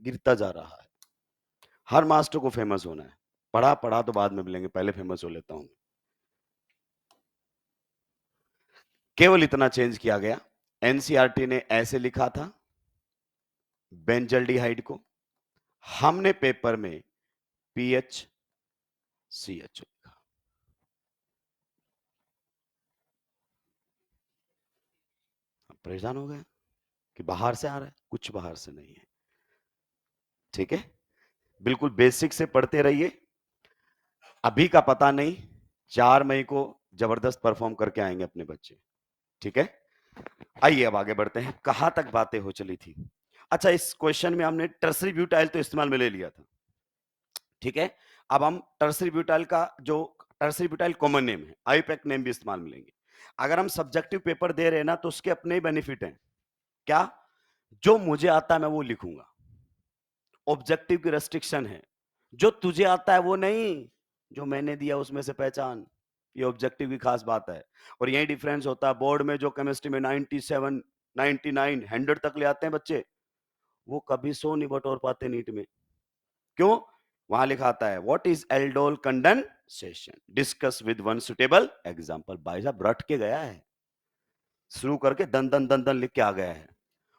गिरता जा रहा है। हर मास्टर को फेमस होना है। पढ़ा पढ़ा तो बाद में मिलेंगे, पहले फेमस हो लेता हूं। केवल इतना चेंज किया गया, एनसीईआरटी ने ऐसे लिखा था बेंजल्डिहाइड को, हमने पेपर में PHCH लिखा। परेशान हो गए कि बाहर से आ रहा है, कुछ बाहर से नहीं है। ठीक है, बिल्कुल बेसिक से पढ़ते रहिए। अभी का पता नहीं, 4 मई को जबरदस्त परफॉर्म करके आएंगे अपने बच्चे। ठीक है, आइए अब आगे बढ़ते हैं। कहां तक बातें हो चली थी? अच्छा, इस क्वेश्चन में हमने टर्सरी ब्यूटाइल तो इस्तेमाल में ले लिया था। ठीक है, अब हम टर्सरी ब्यूटाइल का जो टर्सरी ब्यूटाइल कॉमन नेम है, आईयूपैक नेम भी इस्तेमाल में लेंगे। अगर हम सब्जेक्टिव पेपर दे रहे हैं ना, तो उसके अपने ही बेनिफिट हैं। क्या? जो मुझे आता है मैं वो लिखूंगा। ऑब्जेक्टिव की रेस्ट्रिक्शन है, जो तुझे आता है वो नहीं, जो मैंने दिया उसमें से पहचान। ये ऑब्जेक्टिव की खास बात है। और यही डिफरेंस होता है। बोर्ड में जो केमिस्ट्री में 97, 99, 100 तक ले आते हैं बच्चे, वो कभी 100 नहीं बटोर पाते नीट में। क्यों? वहां लिखा आता है what is aldol condensation, discuss with one suitable example. भाई साहब रट के गया है, शुरू करके दन दन दन दन लिख के आ गया है।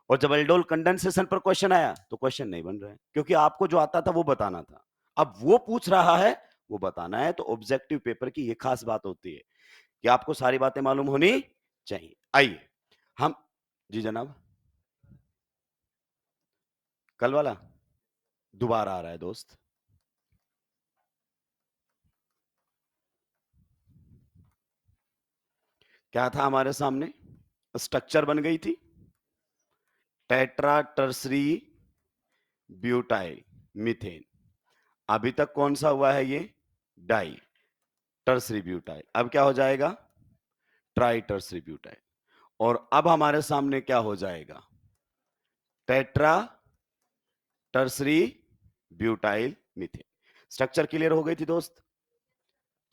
और जब एल्डोल कंडेंसेशन पर क्वेश्चन आया तो क्वेश्चन नहीं बन रहा है, क्योंकि आपको जो आता था वो बताना था। अब वो पूछ रहा है, वो बताना है। तो ऑब्जेक्टिव पेपर की ये खास बात होती है कि आपको सारी बातें मालूम होनी चाहिए। आइए हम, जी जनाब, कल वाला दोबारा आ रहा है दोस्त। क्या था हमारे सामने? स्ट्रक्चर बन गई थी टेट्रा टर्सरी ब्यूटाइल मीथेन। अभी तक कौन सा हुआ है? ये डाई टर्सरी ब्यूटाइल। अब क्या हो जाएगा? Try tertiary butyl. और अब हमारे सामने क्या हो जाएगा? Tetra tertiary butyl methane. Structure clear हो गई थी दोस्त?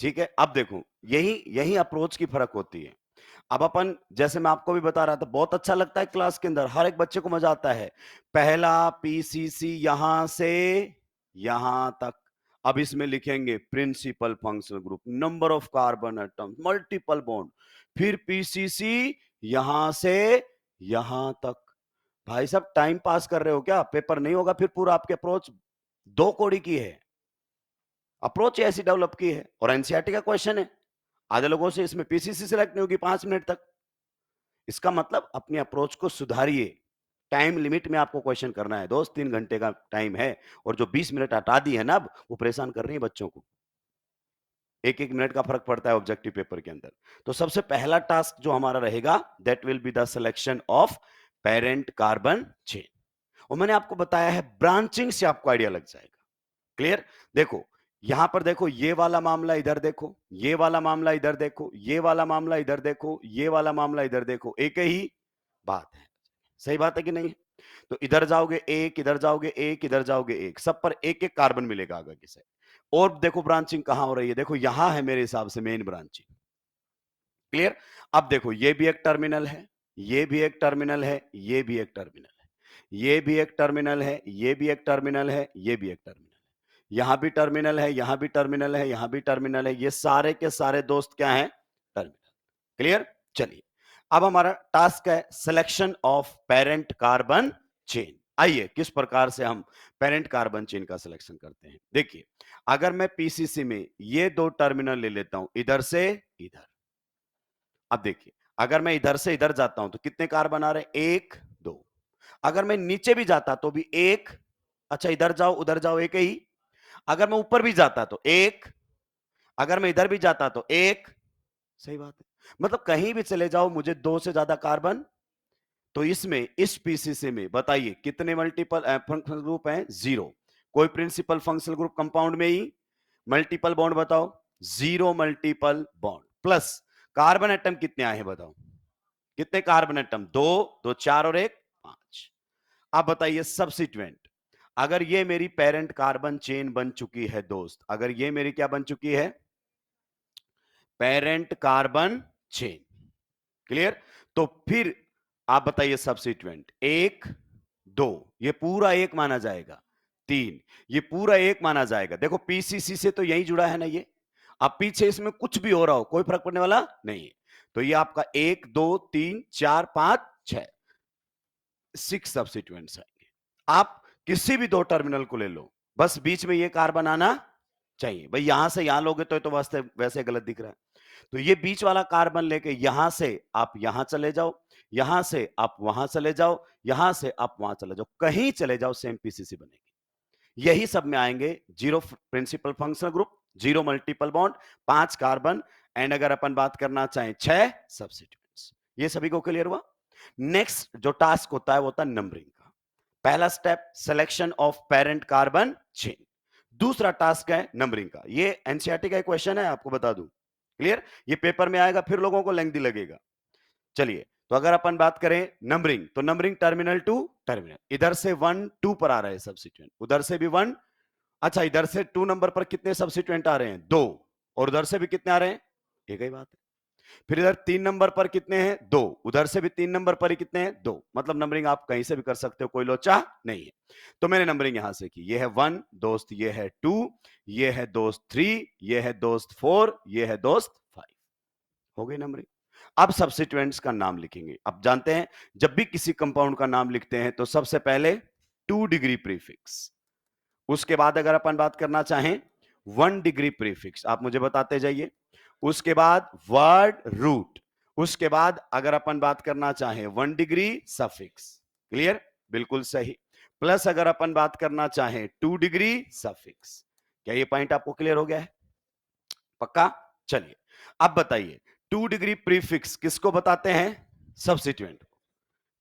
ठीक है, अब देखो, यही यही अप्रोच की फर्क होती है। अब अपन, जैसे मैं आपको भी बता रहा था, बहुत अच्छा लगता है क्लास के अंदर, हर एक बच्चे को मजा आता है। पहला पीसीसी यहां से यहां तक। अब इसमें लिखेंगे principal functional group, number of carbon atom, multiple bond, फिर पीसीसी यहां से यहां तक। भाई साहब टाइम पास कर रहे हो क्या? पेपर नहीं होगा फिर पूरा। आपके अप्रोच दो कौड़ी की है, अप्रोच ऐसी डेवलप की है। और एनसीईआरटी का क्वेश्चन है, आधे लोगों से इसमें पीसीसी सिलेक्ट नहीं होगी 5 मिनट तक। इसका मतलब अपनी अप्रोच को सुधारिए। टाइम लिमिट में आपको क्वेश्चन करना है दोस्त, 3 घंटे का टाइम है। और जो 20 मिनट हटा दी है ना, अब वो परेशान कर रही है बच्चों को। एक एक मिनट का फर्क पड़ता है ऑब्जेक्टिव पेपर के अंदर। तो सबसे पहला टास्क जो हमारा रहेगा, that will be the selection of parent carbon chain. और मैंने आपको बताया है ब्रांचिंग से आपको आइडिया लग जाएगा। क्लियर? देखो यहां पर, देखो ये वाला मामला इधर देखो, ये वाला मामला इधर देखो, ये वाला मामला इधर देखो, ये वाला मामला इधर देखो, एक ही बात है। सही बात है कि नहीं? तो इधर जाओगे एक, इधर जाओगे एक, इधर जाओगे एक, सब पर एक एक कार्बन मिलेगा आगे की साइड। और देखो ब्रांचिंग कहां हो रही है, देखो यहां है मेरे हिसाब से मेन ब्रांचिंग। क्लियर? अब देखो ये भी एक टर्मिनल है, ये भी एक टर्मिनल है, ये भी एक टर्मिनल है, ये भी एक टर्मिनल है, ये भी एक टर्मिनल है, ये भी एक टर्मिनल है, यहां भी टर्मिनल है, यहां भी टर्मिनल है, यहां भी टर्मिनल है। ये सारे के सारे दोस्त क्या हैं? टर्मिनल। क्लियर? चलिए, अब हमारा टास्क है selection of parent carbon chain. आइए किस प्रकार से हम पेरेंट कार्बन चेन का सिलेक्शन करते हैं। देखिए, अगर मैं पीसीसी में ये दो टर्मिनल ले लेता हूं, इधर से इधर। अब देखिए, अगर मैं इधर से इधर जाता हूं तो कितने कार्बन आ रहे हैं? 1 2। अगर मैं नीचे भी जाता तो भी 1। अच्छा, इधर जाओ उधर जाओ, एक ही। अगर मैं ऊपर भी जाता तो 1। अगर मैं इधर भी जाता तो 1। सही बात है। मतलब कहीं भी चले जाओ, मुझे 2 से ज्यादा कार्बन। तो इसमें, इस पीसीसी में बताइए कितने मल्टीपल फंक्शनल ग्रुप हैं? 0। कोई प्रिंसिपल फंक्शनल ग्रुप कंपाउंड में ही? मल्टीपल बॉन्ड बताओ। 0 multiple bond plus carbon atom कितने आए हैं बताओ? कितने कार्बन एटम? 2 2 4 और 1 5। अब बताइए सब्स्टिट्यूएंट। अगर ये मेरी पेरेंट कार्बन चेन बन चुकी है दोस्त, अगर ये मेरी क्या बन चुकी है? Parent carbon chain. क्लियर? तो फिर आप बताइए सब्स्टिट्यूएंट 1 2, ये पूरा एक माना जाएगा। 3, ये पूरा एक माना जाएगा। देखो पीसीसी से तो यही जुड़ा है ना ये, अब पीछे इसमें कुछ भी हो रहा हो कोई फर्क पड़ने वाला नहीं है। तो ये आपका 1 2 3 4 5 6 सब्स्टिट्यूएंट्स आएंगे। आप किसी भी दो टर्मिनल को ले लो, बस बीच में ये कार्बन आना चाहिए। भाई यहां से यहां लोगे तो वैसे गलत दिख रहा है। तो ये बीच वाला कार्बन लेके यहां से आप यहां चले जाओ, यहां से आप वहां चले जाओ, यहां से आप वहां चले जाओ, कहीं चले जाओ सेम पीसीसी बनेगी। यही सब में आएंगे 0 principal functional group, 0 multiple bond, 5 carbon and अगर अपन बात करना चाहें 6 सब्स्टिट्यूएंट्स। ये सभी को क्लियर हुआ। नेक्स्ट जो टास्क होता है वो होता है नंबरिंग का। पहला step selection of parent carbon chain, दूसरा टास्क है नंबरिंग का। ये एनसीईआरटी का क्वेश्चन है, आपको बता दूं। क्लियर, ये पेपर में आएगा, फिर लोगों को लेंथी लगेगा। चलिए, तो अगर अपन बात करें नंबरिंग, तो नंबरिंग टर्मिनल टू टर्मिनल, इधर से 1 2 पर आ रहे हैं सब्स्टिट्यूएंट, उधर से भी 1, अच्छा इधर से 2 नंबर पर कितने सब्स्टिट्यूएंट आ रहे हैं 2, और उधर से भी कितने आ रहे हैं, एक ही बात है। फिर इधर 3 नंबर पर कितने हैं 2, उधर से भी 3 नंबर पर ही कितने हैं 2, मतलब नंबरिंग आप कहीं से भी कर सकते हो, कोई लोचा नहीं है। तो मैंने नंबरिंग यहां से की, ये है 1 दोस्त, ये है 2, ये है दोस्त 3, ये है दोस्त 4, ये है दोस्त 5, हो गई नंबरिंग। अब सब्स्टिट्यूएंट्स का नाम लिखेंगे। अब जानते हैं जब भी किसी कंपाउंड का नाम लिखते हैं तो सबसे पहले 2 डिग्री प्रीफिक्स, उसके बाद अगर अपन बात करना चाहें 1 डिग्री प्रीफिक्स, आप मुझे बताते जाइए, उसके बाद वर्ड रूट, उसके बाद अगर अपन बात करना चाहें 1 डिग्री सफिक्स। क्लियर, बिल्कुल सही। प्लस अगर अपन बात करना चाहें 2 डिग्री सफिक्स। क्या ये पॉइंट आपको क्लियर हो गया है? पक्का? चलिए अब बताइए 2 डिग्री प्रीफिक्स किसको बताते हैं? सब्स्टिट्यूएंट को।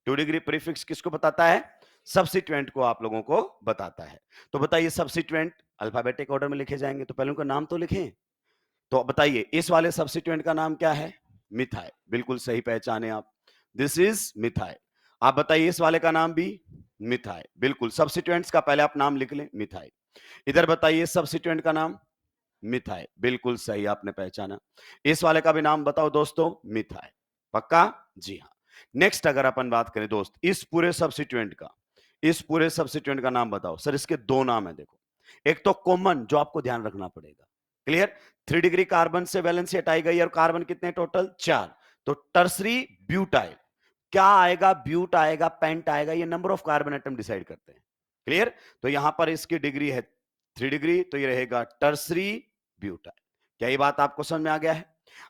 2 डिग्री प्रीफिक्स किसको बताता है? सब्स्टिट्यूएंट को आप लोगों को बताता है। तो बताइए सब्स्टिट्यूएंट अल्फाबेटिक ऑर्डर में लिखे जाएंगे, तो पहले उनका नाम तो लिखें। तो बताइए इस वाले सब्स्टिट्यूएंट का नाम क्या है? मिथाइल, बिल्कुल सही पहचाने आप, दिस इज मिथाइल। आप बताइए इस वाले का नाम भी मिथाइल, बिल्कुल, सब्स्टिट्यूएंट्स का पहले आप नाम लिख लें मिथाइल। इधर बताइए सब्स्टिट्यूएंट का नाम मिथाइल, बिल्कुल सही आपने पहचाना। इस वाले का भी नाम बताओ दोस्तों, मिथाइल, पक्का? जी हाँ। नेक्स्ट अगर अपन बात करें दोस्त इस पूरे सब्स्टिट्यूएंट का, इस पूरे सब्स्टिट्यूएंट का नाम बताओ। सर इसके दो नाम है, देखो, एक तो कॉमन जो आपको ध्यान रखना पड़ेगा। क्लियर, 3 डिग्री कार्बन से वैलेंसी हटाई गई और कार्बन कितने टोटल 4, तो टर्सरी ब्यूटाइल। क्या आएगा? ब्यूट आएगा, पेंट आएगा, ये number of carbon atom decide करते हैं। क्लियर, तो यहां पर इसकी डिग्री है 3 डिग्री, तो ये रहेगा टर्सरी ब्यूटाइल। क्या ये बात आपको समझ में आ गया है?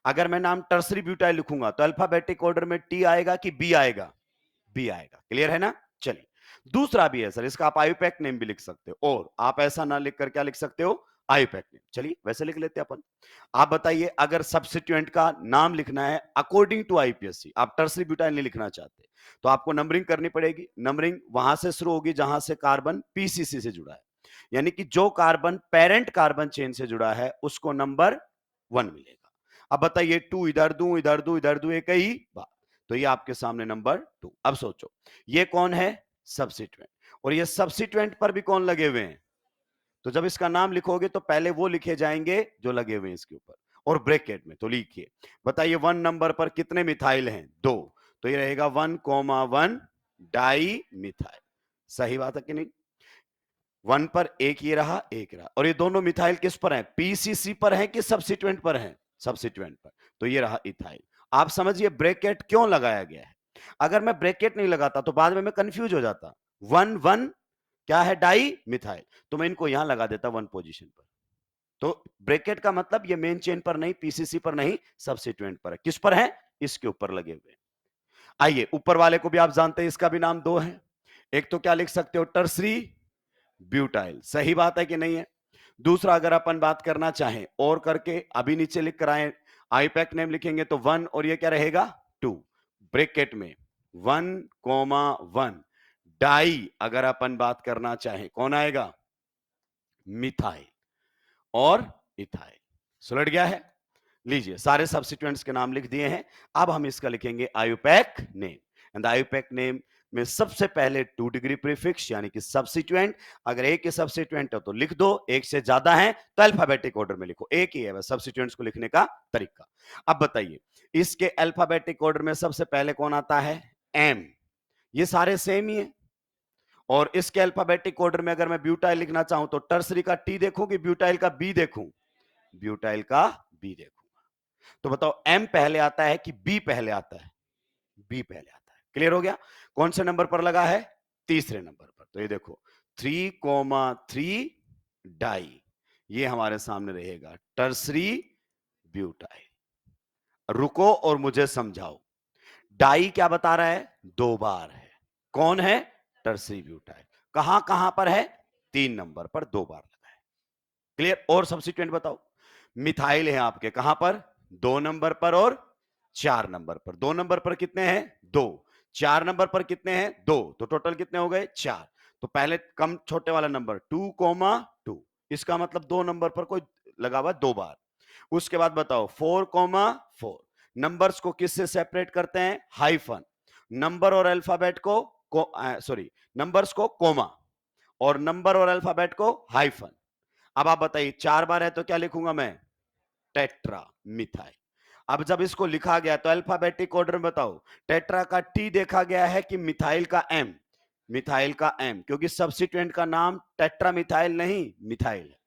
अगर मैं नाम टर्सरी ब्यूटाइल लिखूंगा तो अल्फाबेटिक ऑर्डर में टी आएगा कि बी आएगा? बी आएगा। क्लियर है ना? चलिए, दूसरा भी है सर, इसका आप आयुपैक नेम भी लिख सकते हो, और आप ऐसा ना लिखकर क्या लिख सकते हो? IUPAC name. चलिए वैसे लिख लेते हैं अपन। आप बताइए अगर सब्स्टिट्यूएंट का नाम लिखना है अकॉर्डिंग टू आईपीएससी, आप टर्सरी ब्यूटाइल नहीं लिखना चाहते, तो आपको नंबरिंग करनी पड़ेगी। नंबरिंग वहां से शुरू होगी जहां से कार्बन पीसीसी से जुड़ा है, यानी कि जो कार्बन पेरेंट कार्बन चेन से जुड़ा है उसको नंबर 1 मिलेगा। अब बताइए 2 इधर दूं, इधर दूं, इधर दूं, एक ही बात, तो ये आपके सामने नंबर 2। अब सोचो ये कौन है? सब्स्टिट्यूएंट, और ये सब्स्टिट्यूएंट पर भी कौन लगे हुए हैं? तो जब इसका नाम लिखोगे तो पहले वो लिखे जाएंगे जो लगे हुए हैं इसके ऊपर, और ब्रैकेट में तो लिखिए। बताइए 1 नंबर पर कितने मिथाइल हैं? 2, तो ये रहेगा 1,1 डाई मिथाइल। सही बात है कि नहीं? 1 पर एक ये रहा, एक रहा, और ये दोनों मिथाइल किस पर हैं? पीसीसी पर हैं कि सब्स्टिट्यूएंट पर हैं? सब्स्टिट्यूएंट पर, तो ये रहा इथाइल। आप समझिए ब्रैकेट क्यों लगाया गया है। अगर मैं ब्रैकेट नहीं लगाता तो बाद में मैं कंफ्यूज हो जाता। 1 1 क्या है? डाई मिथाइल, तो मैं इनको यहां लगा देता 1 पोजीशन पर। तो ब्रैकेट का मतलब ये मेन चेन पर नहीं, पीसीसी पर नहीं, सब्स्टिट्यूएंट पर है। किस पर है? इसके ऊपर लगे हुए। आइए ऊपर वाले को भी आप जानते हैं, इसका भी नाम 2 है। एक तो क्या लिख सकते हो? Tertiary butyl. सही बात है कि नहीं है? दूसरा अगर अपन बात करना चाहें और करके अभी नीचे लिख कर आए, आईपैक नेम लिखेंगे तो 1, और ये क्या रहेगा 2, ब्रैकेट में 1,1 डाई। अगर अपन बात करना चाहें कौन आएगा? मिथाइल और इथाइल। सुलझ गया है? लीजिए सारे सब्स्टिट्यूएंट्स के नाम लिख दिए हैं। अब हम इसका लिखेंगे IUPAC name, and IUPAC name में सबसे पहले 2 डिग्री प्रीफिक्स यानी कि सब्स्टिट्यूएंट। अगर एक ही सब्स्टिट्यूएंट है तो लिख दो, एक से ज्यादा है तो अल्फाबेटिक ऑर्डर में लिखो, एक ही है बस सब्स्टिट्यूएंट्स को लिखने का तरीका। अब बताइए इसके अल्फाबेटिक ऑर्डर में सबसे पहले कौन आता है? एम। ये सारे सेम ही है, और इसके अल्फाबेटिक ऑर्डर में अगर मैं ब्यूटाइल लिखना चाहूं तो टर्सरी का टी देखूं कि ब्यूटाइल का बी देखूं? ब्यूटाइल का बी देखूंगा। तो बताओ एम पहले आता है कि बी पहले आता है? बी पहले आता है। क्लियर हो गया? कौन से नंबर पर लगा है? तीसरे नंबर पर। तो ये देखो 3,3 डाई, ये हमारे सामने रहेगा टर्सरी ब्यूटाइल। रुको और मुझे समझाओ, डाई क्या बता रहा है? 2 बार है। कौन है? Tertiary butyl. कहां कहां पर है? 3 नंबर पर 2 बार लगा है। क्लियर? और सब्स्टिट्यूएंट बताओ। मिथाइल है आपके कहां पर? 2 नंबर पर और 4 नंबर पर। 2 नंबर पर कितने हैं? 2। 4 नंबर पर कितने हैं? 2। तो टोटल कितने हो गए? 4। तो पहले कम छोटे वाला नंबर 2,2, इसका मतलब 2 नंबर पर कोई लगा हुआ 2 बार। उसके बाद बताओ 4,4, नंबर्स को किससे सेपरेट करते हैं? हाइफन। नंबर और अल्फाबेट को सॉरी, नंबर्स को कोमा और नंबर और अल्फाबेट को हाइफन। अब आप बताइए 4 बार है तो क्या लिखूंगा मैं? Tetra methyl. अब जब इसको लिखा गया तो अल्फाबेटिक ऑर्डर में बताओ, टेट्रा का टी देखा गया है कि मिथाइल का एम? मिथाइल का एम, क्योंकि सब्स्टिट्यूएंट का नाम टेट्रा मिथाइल नहीं, मिथाइल है।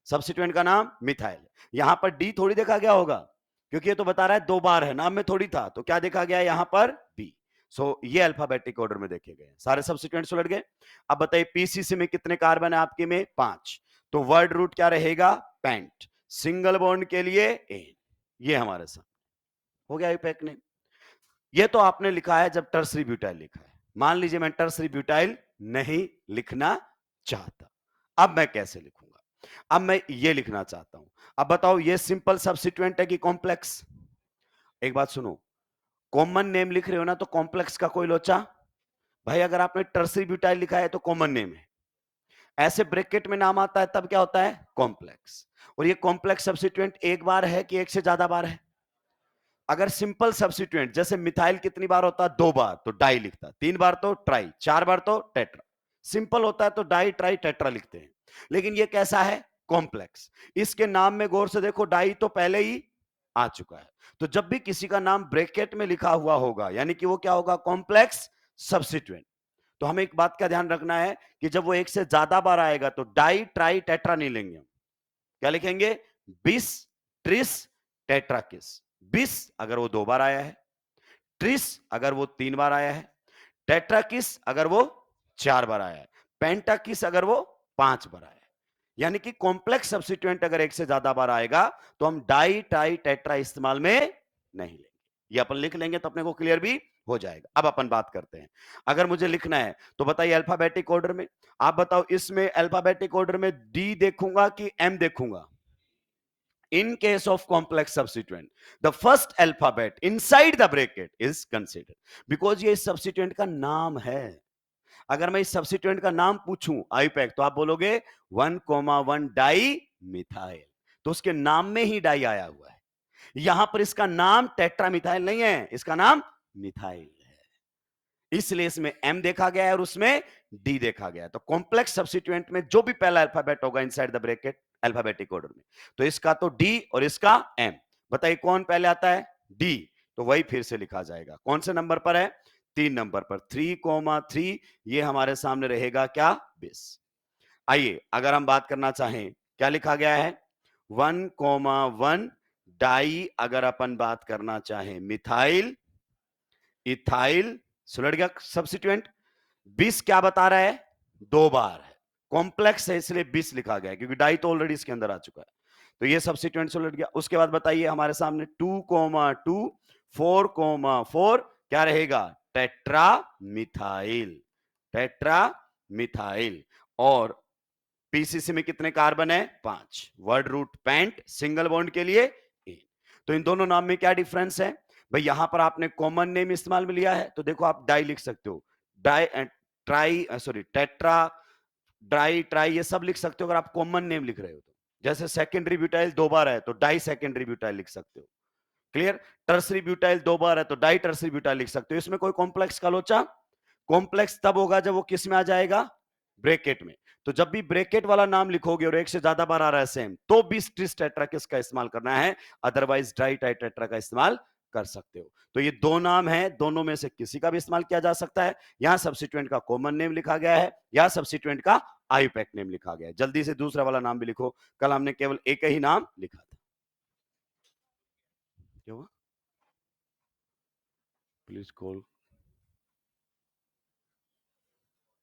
सब्स्टिट्यूएंट का नाम मिथाइल। यहां पर डी थोड़ी देखा गया होगा, क्योंकि ये तो बता रहा है 2 बार है, नाम में थोड़ी था। तो क्या देखा गया यहां पर? बी। सो ये अल्फाबेटिक ऑर्डर में देखे गए, सारे सब्स्टिट्यूएंट्स उलट गए। अब बताइए पीसीसी में कितने कार्बन है आपके में? 5। तो वर्ड रूट क्या रहेगा? पेंट। सिंगल बॉन्ड के लिए एन। ये हमारे साथ हो गया यूपैक ने। ये तो आपने लिखा है जब टर्सरी ब्यूटाइल लिखा है। मान लीजिए मैं टर्सरी ब्यूटाइल नहीं लिखना चाहता, अब मैं कैसे लिखूंगा? अब मैं ये लिखना चाहता हूं। अब बताओ ये सिंपल सब्स्टिट्यूएंट है कि कॉम्प्लेक्स? एक बात सुनो, कॉमन नेम लिख रहे हो ना तो कॉम्प्लेक्स का कोई लोचा? भाई अगर आपने टर्सरी ब्यूटाइल लिखा है तो कॉमन नेम है, ऐसे ब्रैकेट में नाम आता है तब क्या होता है? कॉम्प्लेक्स। और ये कॉम्प्लेक्स सब्स्टिट्यूएंट एक बार है कि एक से ज्यादा बार है? अगर सिंपल सब्स्टिट्यूएंट जैसे मिथाइल कितनी बार होता है? 2 बार, तो डाई लिखता। 3 बार तो ट्राई, 4 बार तो टेट्रा। सिंपल होता है तो डाई ट्राई टेट्रा लिखते हैं, लेकिन ये कैसा है? कॉम्प्लेक्स। इसके नाम में गौर से देखो, डाई तो पहले ही आ चुका है। तो जब भी किसी का नाम ब्रैकेट में लिखा हुआ होगा यानी कि वो क्या होगा? Complex substituent. तो हमें एक बात का ध्यान रखना है कि जब वो एक से ज्यादा बार आएगा तो डाई ट्राई टेट्रा नहीं लेंगे हम। क्या लिखेंगे? बिस, ट्रिस, टेट्राकिस। बिस अगर वो 2 बार आया है, ट्रिस अगर वो 3 बार आया है, टेट्राकिस अगर वो 4 बार आया है, पेंटाकिस अगर वो 5 बार आया है। यानी कि कॉम्प्लेक्स सब्स्टिट्यूएंट अगर एक से ज्यादा बार आएगा तो हम डाई टाई टेट्रा इस्तेमाल में नहीं लेंगे। ये अपन लिख लेंगे तो अपने को क्लियर भी हो जाएगा। अब अपन बात करते हैं, अगर मुझे लिखना है तो बताइए अल्फाबेटिक ऑर्डर में। आप बताओ इसमें अल्फाबेटिक ऑर्डर में डी देखूंगा कि एम देखूंगा? In case of complex substituent, the first alphabet inside the bracket is considered, because ये इस substituent का नाम है। अगर मैं इस substituent का नाम पूछूं आईपैक तो आप बोलोगे 1,1 डाई मिथाइल, तो उसके नाम में ही डाई आया हुआ है। यहां पर इसका नाम टेट्रा मिथाइल नहीं है, इसका नाम मिथाइल है, इसलिए इसमें एम देखा गया है और उसमें डी देखा गया है। तो कॉम्प्लेक्स सब्स्टिट्यूएंट में जो भी पहला अल्फाबेट होगा inside the bracket alphabetic order में, तो इसका तो डी और इसका एम। बताइए कौन पहले आता है? डी। तो वही फिर से लिखा जाएगा। कौन से नंबर पर है? 3 नंबर पर। 3,3 ये हमारे सामने रहेगा क्या? 20। आइए अगर हम बात करना चाहें, क्या लिखा गया है? 1,1 डाई। अगर अपन बात करना चाहें मिथाइल, इथाइल, सुलट गया सब्स्टिट्यूएंट। 20 क्या बता रहा है? 2 बार है, कॉम्प्लेक्स है इसलिए 20 लिखा गया, क्योंकि डाई तो ऑलरेडी इसके अंदर आ चुका है। तो ये सब्स्टिट्यूएंट सुलट गया। उसके बाद बताइए हमारे सामने 2,2 4,4 क्या रहेगा? Tetra methyl. Tetra methyl. और पीसीसी में कितने कार्बन है? 5। Word root pent, single bond के लिए ए। तो इन दोनों नाम में क्या डिफरेंस है? भाई यहां पर आपने कॉमन नेम इस्तेमाल में लिया है तो देखो आप डाई लिख सकते हो, di tri sorry tetra, di tri ये सब लिख सकते हो अगर आप कॉमन नेम लिख रहे हो तो। जैसे सेकेंडरी ब्यूटाइल 2 बार है तो डाई सेकेंडरी ब्यूटाइल लिख सकते हो। क्लियर? टर्सरी ब्यूटाइल 2 बार है तो डाई टर्सरी ब्यूटाइल लिख सकते हो। इसमें कोई कॉम्प्लेक्स का लोचा? कॉम्प्लेक्स तब होगा जब वो किस में आ जाएगा? ब्रैकेट में। तो जब भी ब्रैकेट वाला नाम लिखोगे और एक से ज्यादा बार आ रहा है सेम, तो भी ट्रिस टेट्रा किसका इस्तेमाल करना है, अदरवाइज डाई टाई टेट्रा का इस्तेमाल कर सकते हो। तो ये दो नाम है, दोनों में से किसी का भी इस्तेमाल किया जा सकता है। यहां सब्स्टिट्यूएंट का कॉमन नेम लिखा गया है या सब्स्टिट्यूएंट का आईयूपैक्ट नेम लिखा गया है। जल्दी से दूसरा वाला नाम भी लिखो, कल हमने केवल एक ही नाम लिखा था। क्या हुआ? Please call.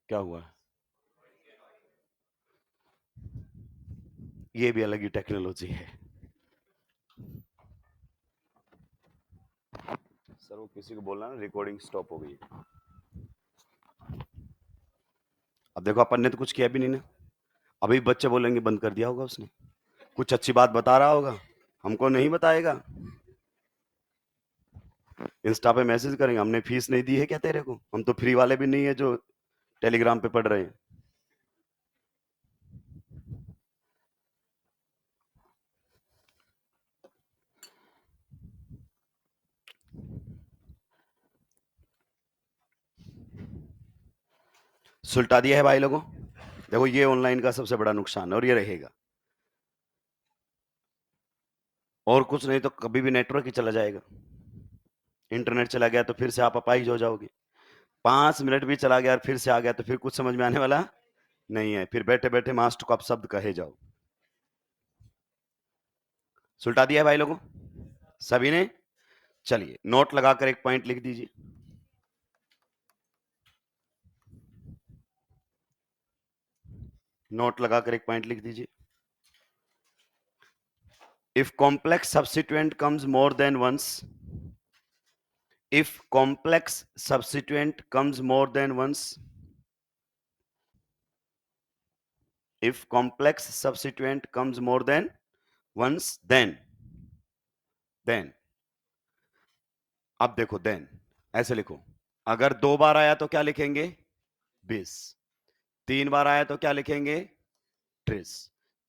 क्या हुआ? ये भी अलग ही टेक्नोलॉजी है। सर वो किसी को बोलना ना रिकॉर्डिंग स्टॉप हो गई। अब देखो अपन ने तो कुछ किया भी नहीं ना, अभी बच्चे बोलेंगे बंद कर दिया होगा उसने, कुछ अच्छी बात बता रहा होगा, हमको नहीं बताएगा, इंस्टा पे मैसेज करेंगे हमने फीस नहीं दी है क्या तेरे को, हम तो फ्री वाले भी नहीं है जो टेलीग्राम पे पढ़ रहे हैं। सुलटा दिया है भाई लोगों। देखो ये ऑनलाइन का सबसे बड़ा नुकसान है और ये रहेगा, और कुछ नहीं तो कभी भी नेटवर्क ही चला जाएगा। इंटरनेट चला गया तो फिर से आप अपाहिज हो जाओगे, 5 मिनट भी चला गया और फिर से आ गया तो फिर कुछ समझ में आने वाला नहीं है, फिर बैठे बैठे मास्टर को आप शब्द कहे जाओ। सुलटा दिया है भाई लोगों सभी ने। चलिए नोट लगाकर एक पॉइंट लिख दीजिए। नोट लगाकर एक पॉइंट लिख दीजिए। If complex substituent comes more than once, if complex substituent comes more than once, if complex substituent comes more than once, then अब देखो then ऐसे लिखो, अगर 2 बार आया तो क्या लिखेंगे 20, 3 बार आया तो क्या लिखेंगे 30,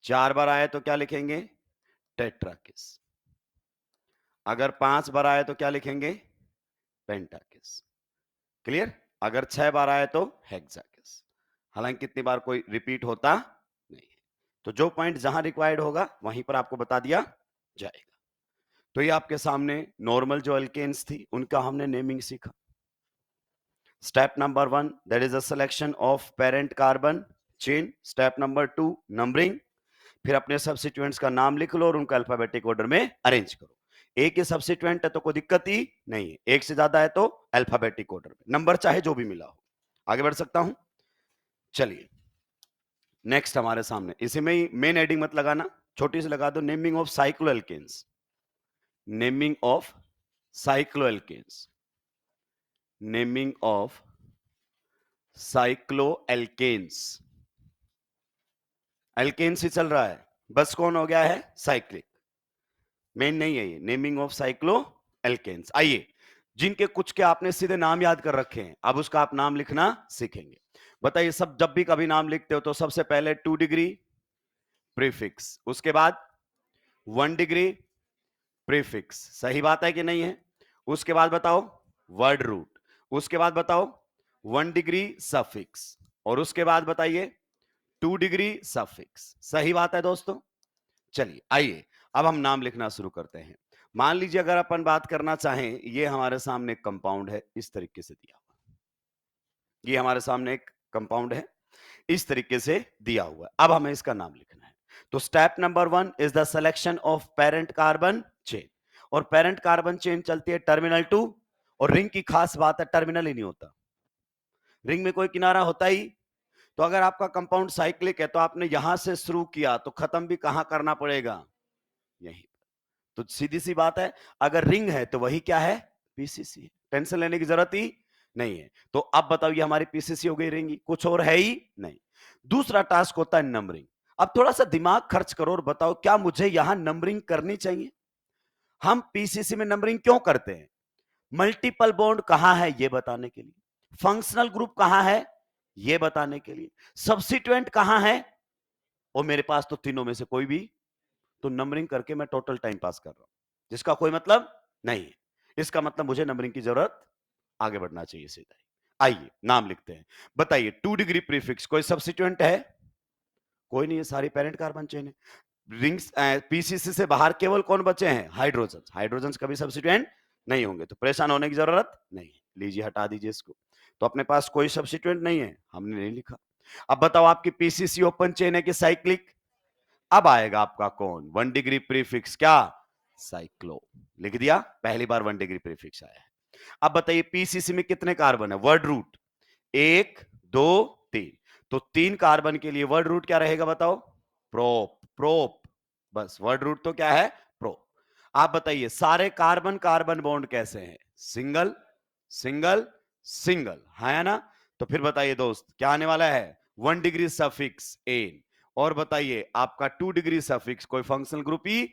4 बार आया तो क्या लिखेंगे टेट्राकिस, अगर 5 बार आया तो क्या लिखेंगे पेंटाकिस। क्लियर? अगर 6 बार आया तो हेक्साकिस। हालांकि कितनी बार कोई रिपीट होता नहीं है, तो जो पॉइंट जहां रिक्वायर्ड होगा वहीं पर आपको बता दिया जाएगा। तो ये आपके सामने नॉर्मल जो अल्केन्स थी उनका हमने नेमिंग सीखा। Step number 1 that is a selection of parent carbon chain. Step number 2 numbering. फिर अपने सब्स्टिट्यूएंट्स का नाम लिख लो और उनको अल्फाबेटिक ऑर्डर में अरेंज करो। एक ही सब्स्टिट्यूएंट है तो कोई दिक्कत ही नहीं है, एक से ज्यादा है तो अल्फाबेटिक ऑर्डर में, नंबर चाहे जो भी मिला हो। आगे बढ़ सकता हूं? चलिए नेक्स्ट हमारे सामने, इसी में ही मेन हेडिंग मत लगाना, छोटी सी लगा दो, naming of cycloalkanes. Naming of cycloalkanes, naming of cycloalkanes. Alkanes ही चल रहा है, बस कौन हो गया है साइक्लिक, मेन नहीं है ये, नेमिंग ऑफ साइक्लोएल्केन्स। आइए जिनके कुछ के आपने सीधे नाम याद कर रखे हैं, अब उसका आप नाम लिखना सीखेंगे। बताइए सब जब भी कभी नाम लिखते हो तो सबसे पहले 2 डिग्री प्रीफिक्स, उसके बाद 1 डिग्री प्रीफिक्स, सही बात है कि नहीं है? उसके बाद बताओ वर्ड रूट, उसके बाद बताओ 1 डिग्री सफिक्स, और उसके बाद बताइए 2 डिग्री सफिक्स। सही बात है दोस्तों? चलिए आइए अब हम नाम लिखना शुरू करते हैं। मान लीजिए अगर अपन बात करना चाहें, ये हमारे सामने एक कंपाउंड है इस तरीके से दिया हुआ, ये हमारे सामने एक कंपाउंड है इस तरीके से दिया हुआ है, अब हमें इसका नाम लिखना है। तो step number 1 is the selection of parent carbon chain, और पेरेंट कार्बन चेन चलती है टर्मिनल टू, और रिंग की खास बात है टर्मिनल ही नहीं होता, रिंग में कोई किनारा होता ही, तो अगर आपका कंपाउंड साइक्लिक है तो आपने यहां से शुरू किया तो खत्म भी कहां करना पड़ेगा, यहीं। तो सीधी सी बात है, अगर रिंग है तो वही क्या है पीसीसी, टेंशन लेने की जरूरत ही नहीं है। तो अब बताओ ये हमारी पीसीसी हो गई रिंग, कुछ और है ही नहीं। दूसरा टास्क होता है नंबरिंग। अब थोड़ा सा दिमाग खर्च करो और बताओ क्या मुझे यहां नंबरिंग करनी चाहिए? हम पीसीसी में नंबरिंग क्यों करते हैं? मल्टीपल बॉन्ड कहां है ये बताने के लिए, फंक्शनल ग्रुप कहां है ये बताने के लिए, सब्स्टिट्यूएंट कहां है, और मेरे पास तो तीनों में से कोई भी, तो नंबरिंग करके मैं टोटल टाइम पास कर रहा हूं जिसका कोई मतलब नहीं है। इसका मतलब मुझे नंबरिंग की जरूरत, आगे बढ़ना चाहिए सीधा ही। आइए नाम लिखते हैं। बताइए 2 डिग्री प्रीफिक्स कोई सब्स्टिट्यूएंट है? कोई नहीं है, सारी पेरेंट कार्बन चेन है। रिंग्स पीसीसी से बाहर केवल कौन बचे हैं हाइड्रोजन, हाइड्रोजन कभी सब्स्टिट्यूएंट नहीं होंगे, तो परेशान होने की जरूरत नहीं है। लीजिए हटा दीजिए इसको। तो अपने पास कोई सब्स्टिट्यूएंट नहीं है, हमने नहीं लिखा। अब बताओ आपकी पीसीसी ओपन चेन है कि साइक्लिक? अब आएगा आपका कौन? 1 डिग्री प्रीफिक्स, क्या? साइक्लो। लिख दिया, पहली बार 1 डिग्री प्रीफिक्स आया है। अब बताइए पीसीसी में कितने कार्बन है? वर्ड रूट 1 2 3, तो 3 कार्बन के लिए वर्ड रूट क्या रहेगा बताओ? प्रोप। प्रोप, बस वर्ड रूट तो क्या है? प्रोप। आप बताइए सारे कार्बन कार्बन बॉन्ड कैसे हैं? सिंगल सिंगल सिंगल, है ना? तो फिर बताइए दोस्त क्या आने वाला है? 1 डिग्री सफिक्स एन, और बताइए आपका 2 डिग्री सफिक्स कोई फंक्शनल ग्रुप ई।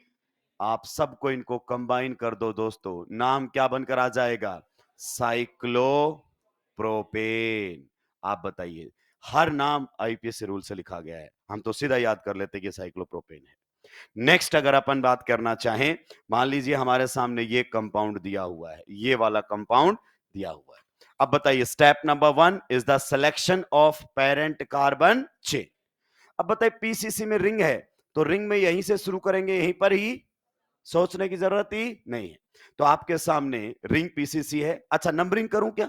आप सबको इनको कंबाइन कर दो दोस्तों, नाम क्या बनकर आ जाएगा? साइक्लोप्रोपेन। आप बताइए, हर नाम आईपीएस रूल से लिखा गया है, हम तो सीधा याद कर लेते कि साइक्लोप्रोपेन है। नेक्स्ट अगर अपन बात करना चाहें, मान लीजिए हमारे सामने ये कंपाउंड दिया हुआ है, ये वाला कंपाउंड दिया हुआ है। अब बताइए step number 1 is the selection of parent carbon chain. अब बताइए पीसीसी में रिंग है, तो रिंग में यहीं से शुरू करेंगे, यहीं पर ही, सोचने की जरूरत ही नहीं है। तो आपके सामने रिंग पीसीसी है। अच्छा नंबरिंग करूं क्या?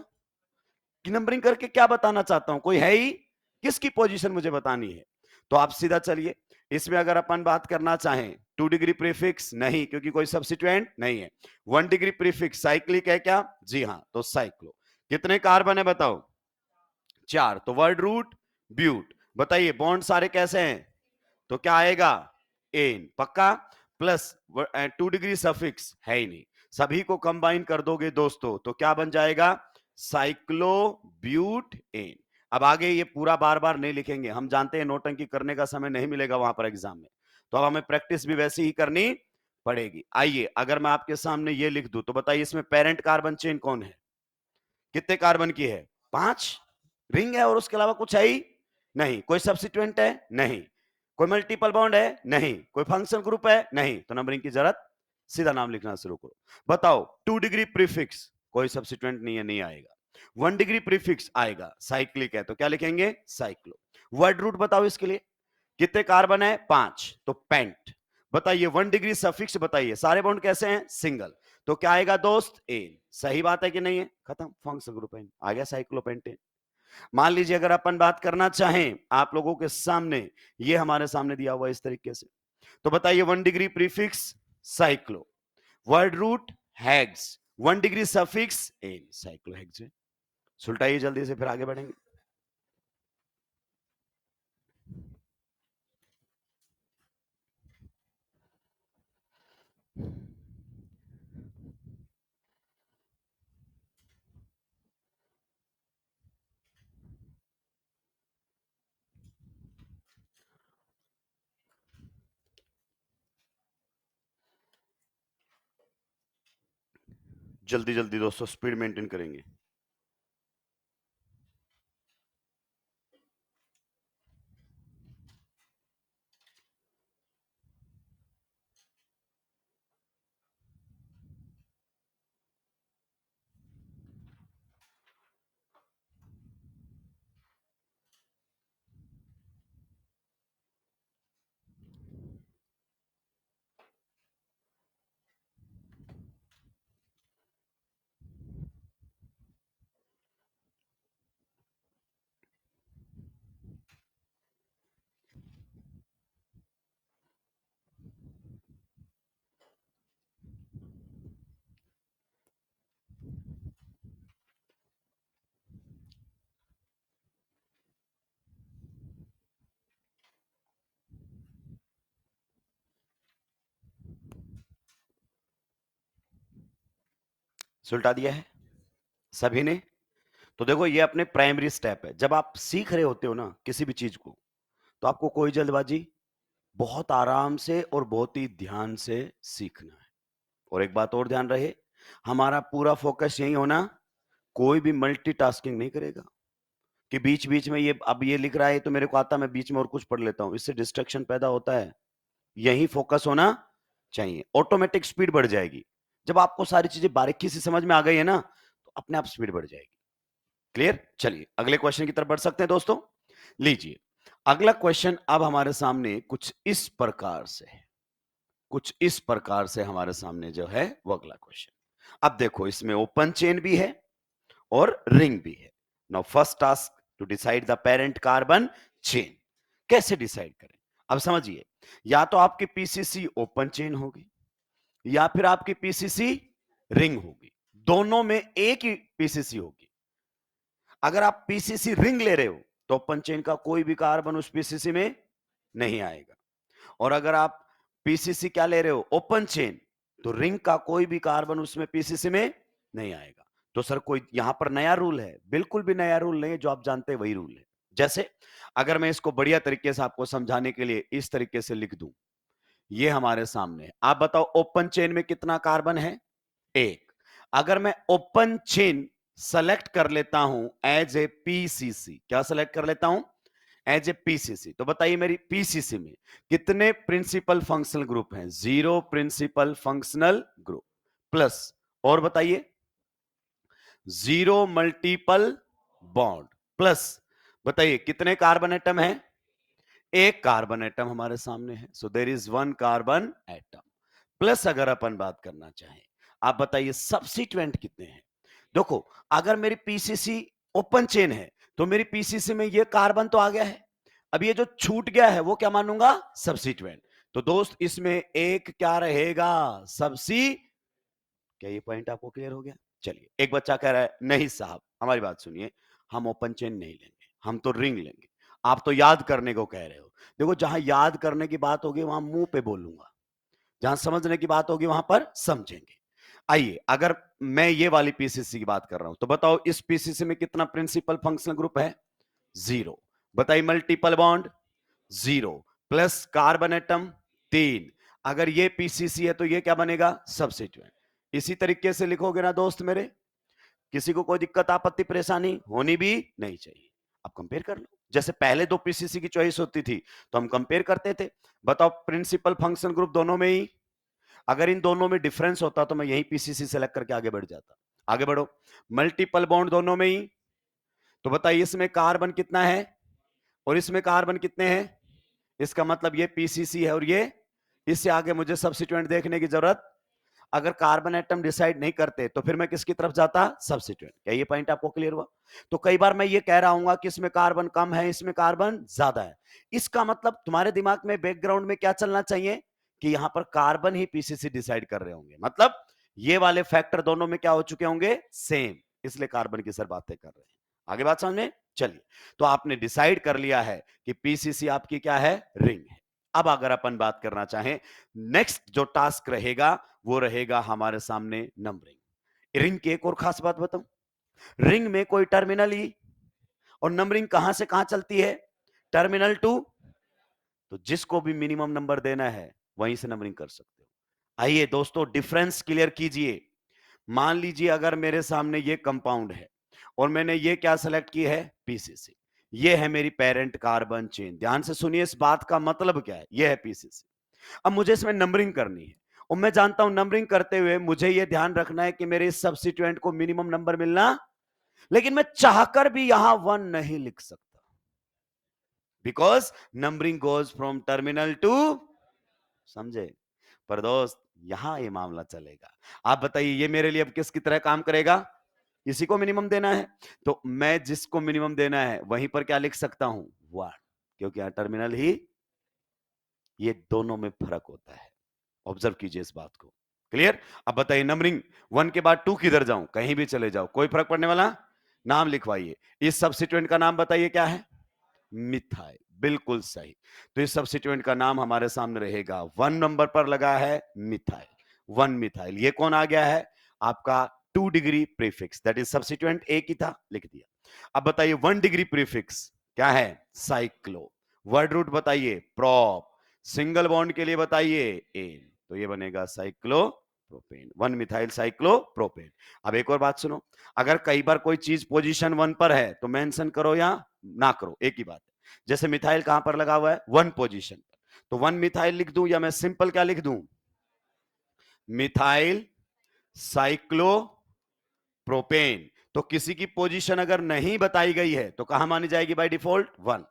कि नंबरिंग करके क्या बताना चाहता हूं? कोई है ही? किसकी पोजीशन मुझे बतानी है? तो आप सीधा चलिए, इसमें अगर अपन बात करना चाहें 2 डिग्री प्रीफिक्स नहीं, क्योंकि कोई सब्स्टिट्यूएंट नहीं है। 1 डिग्री प्रीफिक्स साइक्लिक है क्या? जी हां, तो साइक्लो। कितने कार्बन है बताओ? 4, तो वर्ड रूट ब्यूट। बताइए बॉन्ड सारे कैसे हैं? तो क्या आएगा? एन, पक्का? प्लस 2 डिग्री सफिक्स है ही नहीं, सभी को कंबाइन कर दोगे दोस्तों तो क्या बन जाएगा? साइक्लोब्यूट एन। अब आगे ये पूरा बार बार नहीं लिखेंगे, हम जानते हैं नोटंकी करने का समय नहीं मिलेगा वहां पर एग्जाम में, तो अब हमें प्रैक्टिस भी वैसी ही करनी पड़ेगी। आइए अगर मैं आपके सामने ये लिख दूं तो बताइए इसमें पेरेंट कार्बन चेन कौन है? कितने कार्बन की है? 5। रिंग है और उसके अलावा कुछ है ही नहीं। कोई सब्स्टिट्यूएंट है? नहीं। कोई मल्टीपल बॉन्ड है? नहीं। कोई फंक्शनल ग्रुप है? नहीं। तो नंबरिंग की जरूरत, सीधा नाम लिखना शुरू करो। बताओ 2 डिग्री प्रीफिक्स, कोई सब्स्टिट्यूएंट नहीं है, नहीं आएगा। 1 डिग्री प्रीफिक्स आएगा, साइक्लिक है तो क्या लिखेंगे? साइक्लो। वर्ड रूट बताओ इसके लिए, कितने कार्बन है? 5, तो पेंट। बताइए 1 डिग्री सफिक्स, बताइए सारे बॉन्ड कैसे हैं? सिंगल, तो क्या आएगा दोस्त? एन। सही बात है कि नहीं है? खत्म, फंक्शनल ग्रुप एन आ गया, साइक्लोपेंटेन। मान लीजिए अगर अपन बात करना चाहें आप लोगों के सामने, ये हमारे सामने दिया हुआ इस तरीके से, तो बताइए 1 degree prefix cyclo, word root hex, 1 degree suffix ane, cyclohexane. सुलटाइए जल्दी से फिर आगे बढ़ेंगे। जल्दी जल्दी दोस्तों, स्पीड मेंटेन करेंगे। सुलटा दिया है सभी ने? तो देखो ये अपने प्राइमरी स्टेप है। जब आप सीख रहे होते हो ना किसी भी चीज को, तो आपको कोई जल्दबाजी, बहुत आराम से और बहुत ही ध्यान से सीखना है। और एक बात और ध्यान रहे, हमारा पूरा फोकस यही होना, कोई भी मल्टीटास्किंग नहीं करेगा कि बीच बीच में ये अब ये लिख रहा है तो मेरे को आता, मैं बीच में और कुछ पढ़ लेता हूं, इससे डिस्ट्रैक्शन पैदा होता है। यही फोकस होना चाहिए, ऑटोमेटिक स्पीड बढ़ जाएगी। जब आपको सारी चीजें बारीकी से समझ में आ गई है ना, तो अपने आप स्पीड बढ़ जाएगी। क्लियर? चलिए अगले क्वेश्चन की तरफ बढ़ सकते हैं दोस्तों। लीजिए अगला क्वेश्चन अब हमारे सामने कुछ इस प्रकार से है, कुछ इस प्रकार से हमारे सामने जो है वो अगला क्वेश्चन। अब देखो इसमें ओपन चेन भी है और रिंग भी है। Now first task to decide the parent carbon chain. कैसे डिसाइड करें? अब समझिए, या तो आपकी पीसीसी ओपन चेन होगी या फिर आपकी पीसीसी रिंग होगी, दोनों में एक ही पीसीसी होगी। अगर आप पीसीसी रिंग ले रहे हो तो ओपन चेन का कोई भी कार्बन उस पीसीसी में नहीं आएगा, और अगर आप पीसीसी क्या ले रहे हो, ओपन चेन, तो रिंग का कोई भी कार्बन उसमें पीसीसी में नहीं आएगा। तो सर कोई यहां पर नया रूल है? बिल्कुल भी नया रूल नहीं है, जो आप जानते हैं वही रूल है। जैसे अगर मैं इसको बढ़िया तरीके से आपको समझाने के लिए इस तरीके से लिख दूं, ये हमारे सामने है, आप बताओ ओपन चेन में कितना कार्बन है? एक। अगर मैं ओपन चेन सेलेक्ट कर लेता हूं एज ए पीसीसी, क्या सेलेक्ट कर लेता हूं? एज ए पीसीसी, तो बताइए मेरी पीसीसी में कितने प्रिंसिपल फंक्शनल ग्रुप हैं? 0 प्रिंसिपल फंक्शनल ग्रुप प्लस, और बताइए 0 मल्टीपल बॉन्ड प्लस, बताइए कितने कार्बन एटम है? एक कार्बन एटम हमारे सामने है, so there is 1 carbon atom plus. अगर अपन बात करना चाहें, आप बताइए सब्स्टिट्यूएंट कितने हैं? देखो, अगर मेरी पीसीसी ओपन चेन है तो मेरी पीसीसी में ये कार्बन तो आ गया है, अब ये जो छूट गया है वो क्या मानूंगा? सब्स्टिट्यूएंट। तो दोस्त इसमें एक क्या रहेगा? सब्सी। क्या ये पॉइंट आपको क्लियर हो गया? चलिए, एक बच्चा कह रहा है नहीं साहब हमारी बात सुनिए, हम ओपन चेन नहीं लेंगे, हम तो रिंग लेंगे। आप तो याद करने को कह रहे हो। देखो, जहां याद करने की बात होगी वहां मुंह पे बोलूंगा, जहां समझने की बात होगी वहां पर समझेंगे। आइए, अगर मैं ये वाली पीसीसी की बात कर रहा हूं तो बताओ इस पीसीसी में कितना प्रिंसिपल फंक्शनल ग्रुप है? 0। बताइए multiple bond 0 plus carbon atom 3। अगर ये पीसीसी है तो ये क्या बनेगा? सब्स्टिट्यूएंट। इसी तरीके से लिखोगे ना दोस्त मेरे, किसी को कोई दिक्कत आपत्ति परेशानी होनी भी नहीं चाहिए। आप कंपेयर कर लो, जैसे पहले दो पीसीसी की चॉइस होती थी तो हम कंपेयर करते थे। बताओ प्रिंसिपल फंक्शन ग्रुप दोनों में ही, अगर इन दोनों में डिफरेंस होता तो मैं यही पीसीसी सेलेक्ट करके आगे बढ़ जाता। आगे बढ़ो, मल्टीपल बॉन्ड दोनों में ही, तो बताइए इसमें कार्बन कितना है और इसमें कार्बन कितने हैं? इसका मतलब ये पीसीसी है और ये, इससे आगे मुझे सब्स्टिट्यूएंट देखने की जरूरत, अगर कार्बन एटम डिसाइड नहीं करते तो फिर मैं किसकी तरफ जाता? सब्स्टिट्यूएंट। क्या ये पॉइंट आपको क्लियर हुआ? तो कई बार मैं ये कह रहा हूं कि इसमें कार्बन कम है, इसमें कार्बन ज्यादा है, इसका मतलब तुम्हारे दिमाग में बैकग्राउंड में क्या चलना चाहिए कि यहां पर कार्बन ही पीसीसी डिसाइड कर रहे होंगे, मतलब ये वाले फैक्टर दोनों में क्या हो चुके होंगे? सेम, इसलिए कार्बन की सर बातें कर रहे हैं। आगे बात समझ? चलिए, तो आपने डिसाइड कर लिया है कि पीसीसी आपकी क्या है? रिंग है। अब अगर अपन बात करना चाहें, नेक्स्ट जो टास्क रहेगा वो रहेगा हमारे सामने नंबरिंग। रिंग की एक और खास बात बताऊं, रिंग में कोई टर्मिनल ही, और नंबरिंग कहां से कहां चलती है? टर्मिनल टू, तो जिसको भी मिनिमम नंबर देना है वहीं से नंबरिंग कर सकते हो। आइए दोस्तों, डिफरेंस क्लियर कीजिए। मान लीजिए अगर मेरे सामने ये कंपाउंड है और मैंने ये क्या सेलेक्ट की है? पीसीसी। ये है मेरी पेरेंट कार्बन चेन, ध्यान से सुनिए इस बात का मतलब क्या है, ये है पीसीसी। अब मुझे इसमें नंबरिंग करनी है और मैं जानता हूं नंबरिंग करते हुए मुझे यह ध्यान रखना है कि मेरे इस सब्स्टिट्यूएंट को मिनिमम नंबर मिलना, लेकिन मैं चाहकर भी यहां 1 नहीं लिख सकता, because numbering goes from terminal to, समझे? पर दोस्त यहां ये मामला चलेगा। आप बताइए ये मेरे लिए अब किसकी तरह काम करेगा? इसी को मिनिमम देना है, तो मैं जिसको मिनिमम देना है वहीं पर क्या लिख सकता हूं? 1, क्योंकि यहां टर्मिनल ही, ये दोनों में फर्क होता है। ऑब्जर्व कीजिए इस बात को। क्लियर? अब बताइए नंबरिंग 1 के बाद 2 किधर जाऊं? कहीं भी चले जाओ, कोई फर्क पड़ने वाला? नाम लिखवाइए। इस सब्स्टिट्यूएंट का नाम बताइए क्या है? मिथाइल। बिल्कुल सही। तो इस सब्स्टिट्यूएंट का नाम हमारे सामने रहेगा, 1 नंबर पर लगा है मिथाइल, 1 मिथाइल। ये कौन आ गया है? आपका 2 degree prefix, that is substituent एक ही था, लिख दिया। अब बताइए 1 डिग्री प्रीफिक्स क्या है? साइक्लो। वर्ड रूट बताइए? प्रोप। सिंगल बॉन्ड के लिए बताइए? एन। तो ये बनेगा cyclo propane, 1 methyl cyclo propane. अब एक और बात सुनो, अगर कई बार कोई चीज पोजीशन 1 पर है तो मेंशन करो या ना करो, एक ही बात है। जैसे मिथाइल कहां पर लगा हुआ है? 1 पोजीशन पर, तो 1 मिथाइल लिख दूं या मैं सिंपल क्या लिख दूं? Methyl cyclo propane. तो किसी की पोजीशन अगर नहीं बताई गई है तो कहां मानी जाएगी बाय डिफॉल्ट? 1।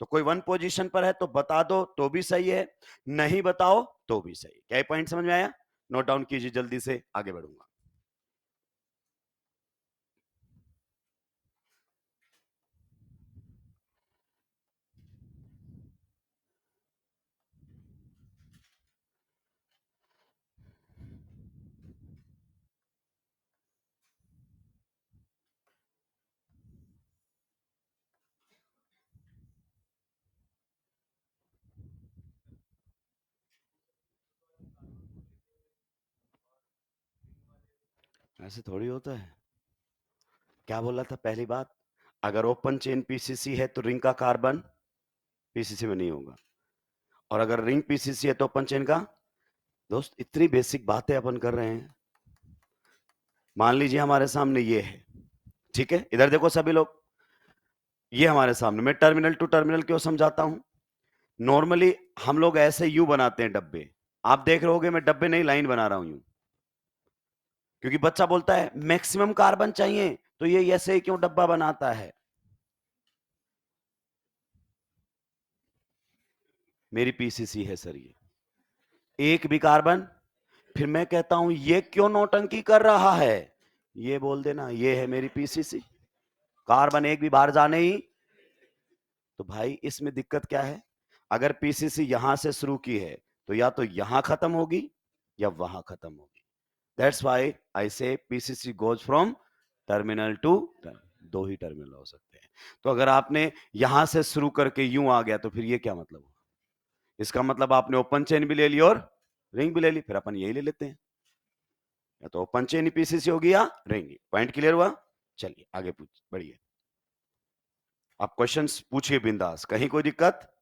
तो कोई 1 पोजीशन पर है तो बता दो तो भी सही है, नहीं बताओ तो भी सही। क्या ये पॉइंट समझ में आया? नोट डाउन कीजिए, जल्दी से आगे बढ़ूंगा। ऐसे थोड़ी होता है। क्या बोला था पहली बात? अगर ओपन चेन पीसीसी है तो रिंग का कार्बन पीसीसी में नहीं होगा, और अगर रिंग पीसीसी है तो ओपन चेन का। दोस्त इतनी बेसिक बातें अपन कर रहे हैं। मान लीजिए हमारे सामने ये है, ठीक है, इधर देखो सभी लोग, ये हमारे सामने, मैं टर्मिनल टू टर्मिनल क्यों समझाता हूं? नॉर्मली हम लोग ऐसे यू बनाते हैं डब्बे, आप देख रहे होगे मैं डब्बे नहीं लाइन बना रहा हूं यूं, क्योंकि बच्चा बोलता है मैक्सिमम कार्बन चाहिए, तो ये ऐसे ही क्यों डब्बा बनाता है? मेरी पीसीसी है सर, ये एक भी कार्बन। फिर मैं कहता हूं ये क्यों नौटंकी कर रहा है, ये बोल देना ये है मेरी पीसीसी, कार्बन एक भी बाहर जाने ही। तो भाई इसमें दिक्कत क्या है? अगर पीसीसी यहां से शुरू की है तो या तो यहां खत्म होगी या वहां खत्म होगी। That's why I say PCC goes from terminal to, दो ही टर्मिनल हो सकते हैं। तो अगर आपने यहां से शुरू करके यूं आ गया तो फिर ये क्या मतलब हुआ? इसका मतलब आपने ओपन चेन भी ले ली और रिंग भी ले ली, फिर अपन यही ले लेते हैं, या तो ओपन चेन पीसीसी होगी या रिंग। पॉइंट क्लियर हुआ? चलिए आगे बढ़िए। आप क्वेश्चंस पूछिए बिंदास, कहीं कोई दिक्कत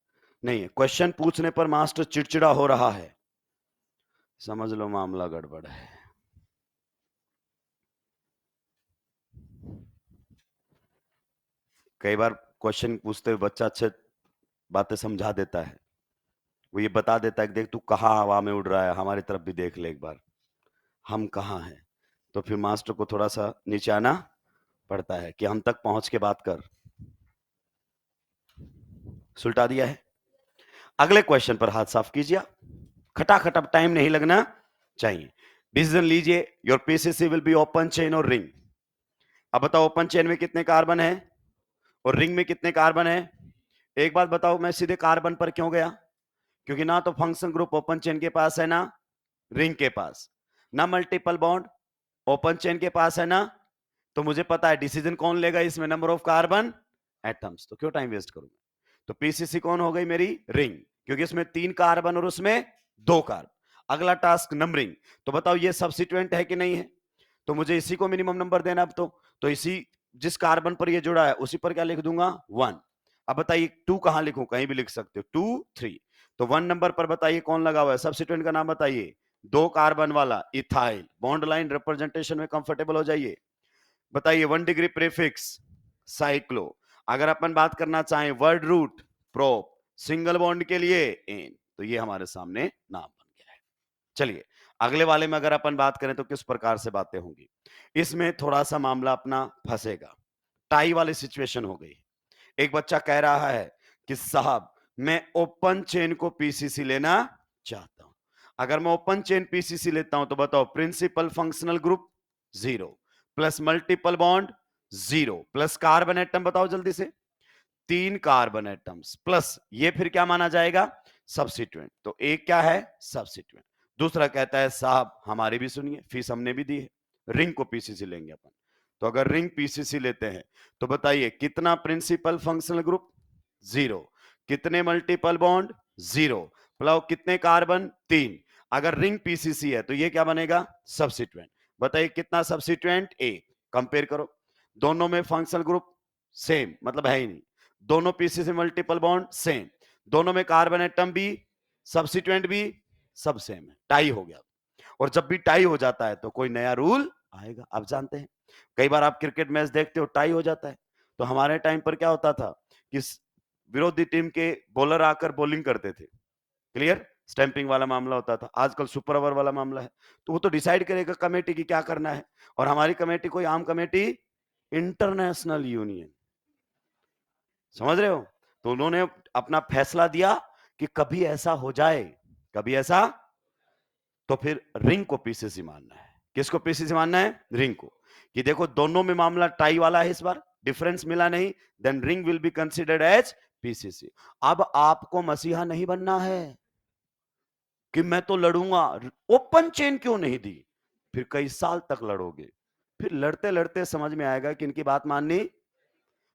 नहीं है। क्वेश्चन पूछने पर मास्टर चिड़चिड़ा हो रहा है, समझ लो मामला गड़बड़ है। कई बार क्वेश्चन पूछते हुए बच्चा अच्छे बातें समझा देता है, वो ये बता देता है कि देख तू कहाँ हवा में उड़ रहा है, हमारी तरफ भी देख ले एक बार, हम कहाँ हैं। तो फिर मास्टर को थोड़ा सा नीचे आना पड़ता है कि हम तक पहुंच के बात कर। सुलटा दिया है। अगले क्वेश्चन पर हाथ साफ कीजिए, खटाखट, अब टाइम नहीं लगना चाहिए। डिसीजन लीजिए, your PCC will be open chain और रिंग। अब बताओ ओपन चेन में कितने कार्बन है और रिंग में कितने कार्बन है? एक बात बताओ, मैं सीधे कार्बन पर क्यों गया? क्योंकि ना तो फंक्शन ग्रुप ओपन चेन के पास है, ना रिंग के पास, ना मल्टीपल बॉन्ड ओपन चेन के पास है, ना। तो मुझे पता है डिसीजन कौन लेगा इसमें, नंबर ऑफ कार्बन एटम्स, तो क्यों टाइम वेस्ट करूंगा। तो पीसीसी कौन हो गई मेरी? रिंग, क्योंकि इसमें 3 कार्बन और उसमें 2 कार्बन। अगला टास्क नंबरिंग, तो बताओ ये सब्स्टिट्यूएंट है कि नहीं है? तो मुझे इसी को मिनिमम नंबर देना। अब तो इसी, जिस कार्बन पर ये जुड़ा है उसी पर क्या लिख दूंगा? 1। अब बताइए 2 कहां लिखूं? कहीं भी लिख सकते हो, 2 3। तो 1 नंबर पर बताइए कौन लगा हुआ है? सब्स्टिट्यूएंट का नाम बताइए। 2 कार्बन वाला इथाइल। बॉन्ड लाइन रिप्रेजेंटेशन में कंफर्टेबल हो जाइए। बताइए 1 डिग्री प्रीफिक्स साइक्लो। अगर अपन बात करना चाहें word root prop, single bond के लिए एन, तो ये हमारे सामने नाम बन गया है। चलिए अगले वाले में अगर अपन बात करें तो किस प्रकार से बातें होंगी। इसमें थोड़ा सा मामला अपना फंसेगा, टाई वाली सिचुएशन हो गई। एक बच्चा कह रहा है कि साहब मैं ओपन चेन को पीसीसी लेना चाहता हूं। अगर मैं ओपन चेन पीसीसी लेता हूं तो बताओ principal functional group 0 plus multiple bond 0 plus carbon atom, बताओ जल्दी से, 3 कार्बन एटम्स प्लस ये फिर क्या माना जाएगा? सब्स्टिट्यूएंट। तो एक क्या है? सब्स्टिट्यूएंट। दूसरा कहता है साहब हमारी भी सुनिए, फीस हमने भी दी है, रिंग को पीसीसी लेंगे अपन। तो अगर रिंग पीसीसी लेते हैं तो बताइए कितना प्रिंसिपल फंक्शनल ग्रुप? 0। कितने मल्टीपल बॉन्ड? 0। प्लस कितने कार्बन? 3। अगर रिंग पीसीसी है तो ये क्या बनेगा? सब्स्टिट्यूएंट। बताइए कितना सब्स्टिट्यूएंट? 1। कंपेयर करो, दोनों में फंक्शनल ग्रुप सेम, मतलब है ही नहीं। दोनों पीसीसी मल्टीपल बॉन्ड सेम, दोनों में कार्बन एटम भी, सब्स्टिट्यूएंट भी सब सेम है, टाई हो गया। और जब भी टाई हो जाता है तो कोई नया रूल आएगा। आप जानते हैं कई बार आप क्रिकेट मैच देखते हो, टाई हो जाता है, तो हमारे टाइम पर क्या होता था कि विरोधी टीम के बॉलर आकर बॉलिंग करते थे, क्लियर, स्टैंपिंग वाला मामला होता था। आजकल सुपर ओवर वाला मामला है, तो वो तो डिसाइड करेगा कमेटी की क्या करना है। और हमारी कमेटी कोई आम कमेटी, इंटरनेशनल यूनियन, समझ रहे हो। तो उन्होंने अपना फैसला दिया कि कभी ऐसा हो जाए, कभी ऐसा, तो फिर रिंग को पीसीसी मानना है। किसको पीसीसी मानना है? रिंग को। कि देखो दोनों में मामला टाई वाला है, इस बार डिफरेंस मिला नहीं, then ring will be considered as PCC. अब आपको मसीहा नहीं बनना है कि मैं तो लड़ूंगा, ओपन चेन क्यों नहीं दी, फिर कई साल तक लड़ोगे, फिर लड़ते लड़ते समझ में आएगा कि इनकी बात माननी।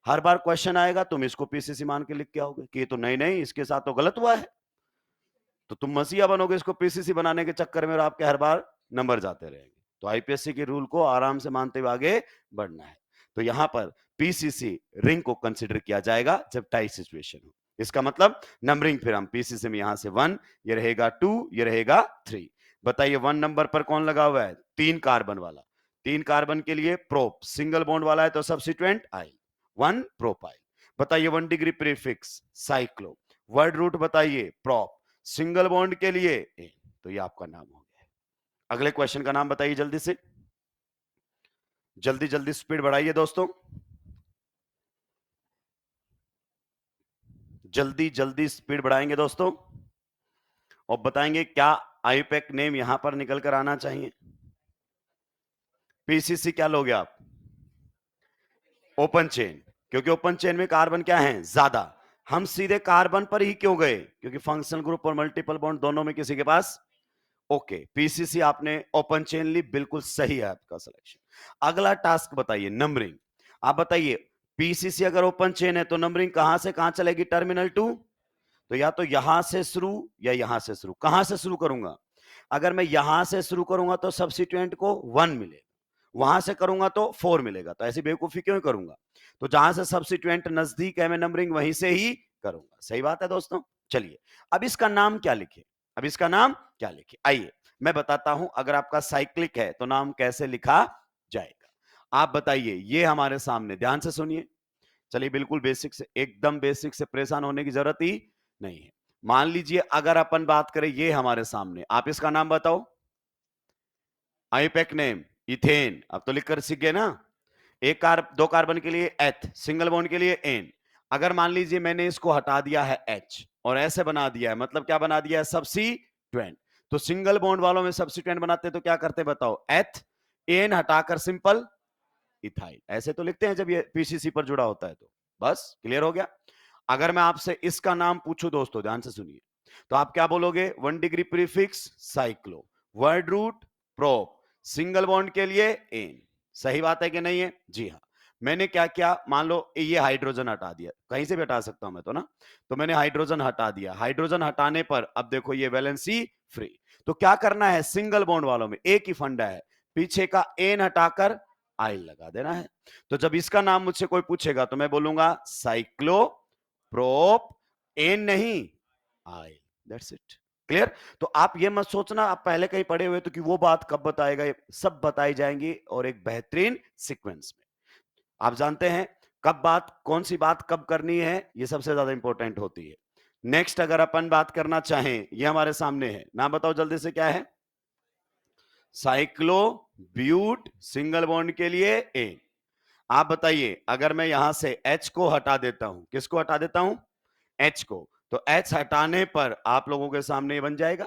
हर बार क्वेश्चन आएगा तुम इसको पीसीसी मान के लिख के आओगे कि ये तो नहीं नहीं इसके साथ तो गलत हुआ है, तो तुम मसीहा बनोगे इसको पीसीसी बनाने के चक्कर में और आपके हर बार नंबर जाते रहेंगे। तो आईपीएससी के रूल को आराम से मानते हुए आगे बढ़ना है। तो यहां पर पीसीसी रिंग को कंसिडर किया जाएगा जब टाई सिचुएशन हो। इसका मतलब नंबरिंग फिर हम पीसीसी में यहां से 1, ये रहेगा 2, ये रहेगा 3। बताइए 1 नंबर पर कौन लगा हुआ है? 3 कार्बन वाला। 3 कार्बन के लिए प्रोप, सिंगल बॉन्ड वाला है तो सब्स्टिट्यूएंट आइल, 1 प्रोपाइल। बताइए 1 degree prefix cyclo, word root बताइए प्रोप, सिंगल बॉन्ड के लिए ए। तो ये आपका नाम हो गया। अगले क्वेश्चन का नाम बताइए जल्दी से, जल्दी जल्दी स्पीड बढ़ाइए दोस्तों, जल्दी जल्दी स्पीड बढ़ाएंगे दोस्तों, और बताएंगे क्या आईपैक नेम यहां पर निकल कर आना चाहिए। पीसीसी क्या लोगे आप? ओपन चेन, क्योंकि ओपन चेन में कार्बन क्या है? ज्यादा। हम सीधे कार्बन पर ही क्यों गए? क्योंकि फंक्शनल ग्रुप और मल्टीपल बॉन्ड दोनों में किसी के पास। ओके, पीसीसी आपने ओपन चेन ली, बिल्कुल सही है आपका सिलेक्शन। अगला टास्क बताइए नंबरिंग। आप बताइए पीसीसी अगर ओपन चेन है तो नंबरिंग कहां से कहां चलेगी? Terminal to. तो या तो यहां से शुरू या यहां से शुरू। कहां से शुरू करूंगा? अगर मैं यहां से शुरू करूंगा तो सब्स्टिट्यूएंट को 1 मिलेगा, वहां से करूंगा तो 4 मिलेगा। तो ऐसी बेवकूफी क्यों करूंगा? तो जहां से सब्स्टिट्यूएंट नजदीक है मैं नंबरिंग वहीं से ही करूंगा। सही बात है दोस्तों। चलिए अब इसका नाम क्या लिखे? अब इसका नाम क्या लिखे? आइए मैं बताता हूं। अगर आपका साइक्लिक है तो नाम कैसे लिखा जाएगा आप बताइए। ये हमारे सामने, ध्यान से सुनिए। चलिए बिल्कुल बेसिक से, एकदम बेसिक से, परेशान होने की जरूरत ही नहीं है। मान लीजिए अगर अपन बात करें, ये हमारे सामने, आप इसका नाम बताओ। IUPAC name ethane. अब तो लिखकर सीख गए ना। दो कार्बन के लिए एथ, सिंगल बॉन्ड के लिए एन। अगर मान लीजिए मैंने इसको हटा दिया है एच और ऐसे बना दिया है, मतलब क्या बना दिया है? सब्स्टिट्यूएंट। तो सिंगल बॉन्ड वालों में सब्स्टिट्यूएंट बनाते तो क्या करते बताओ? एथ, एन हटाकर सिंपल इथाइल। ऐसे तो लिखते हैं जब ये पीसीसी पर जुड़ा होता है। तो बस क्लियर हो गया। अगर मैं आपसे इसका नाम पूछूं दोस्तों, ध्यान से सुनिए, तो आप क्या बोलोगे? 1 degree prefix cyclo, word root prop, single bond के लिए एन। सही बात है कि नहीं है? जी हाँ। मैंने क्या किया, मान लो ये हाइड्रोजन हटा दिया, कहीं से भी हटा सकता हूं मैं तो ना। तो मैंने हाइड्रोजन हटा दिया। हाइड्रोजन हटाने पर अब देखो ये वैलेंसी फ्री। तो क्या करना है? सिंगल बॉन्ड वालों में एक ही फंडा है, पीछे का एन हटाकर आइल लगा देना है। तो जब इसका नाम मुझसे कोई पूछेगा तो मैं बोलूंगा साइक्लो प्रोप एन, नहीं आइल। That's it. क्लियर? तो आप ये मत सोचना आप पहले कहीं पढ़े हुए तो कि वो बात कब बताएगा, ये सब बताई जाएंगी और एक बेहतरीन सीक्वेंस में। आप जानते हैं कब बात, कौन सी बात कब करनी है, ये सबसे ज्यादा इंपॉर्टेंट होती है। नेक्स्ट अगर अपन बात करना चाहें, ये हमारे सामने है, नाम बताओ जल्दी से, क्या है? साइक्लो ब्यूट, सिंगल बॉन्ड के लिए ए। आप बताइए अगर मैं यहां से H को हटा देता हूं, किसको हटा देता हूं? H को। तो H हटाने पर आप लोगों के सामने ये बन जाएगा।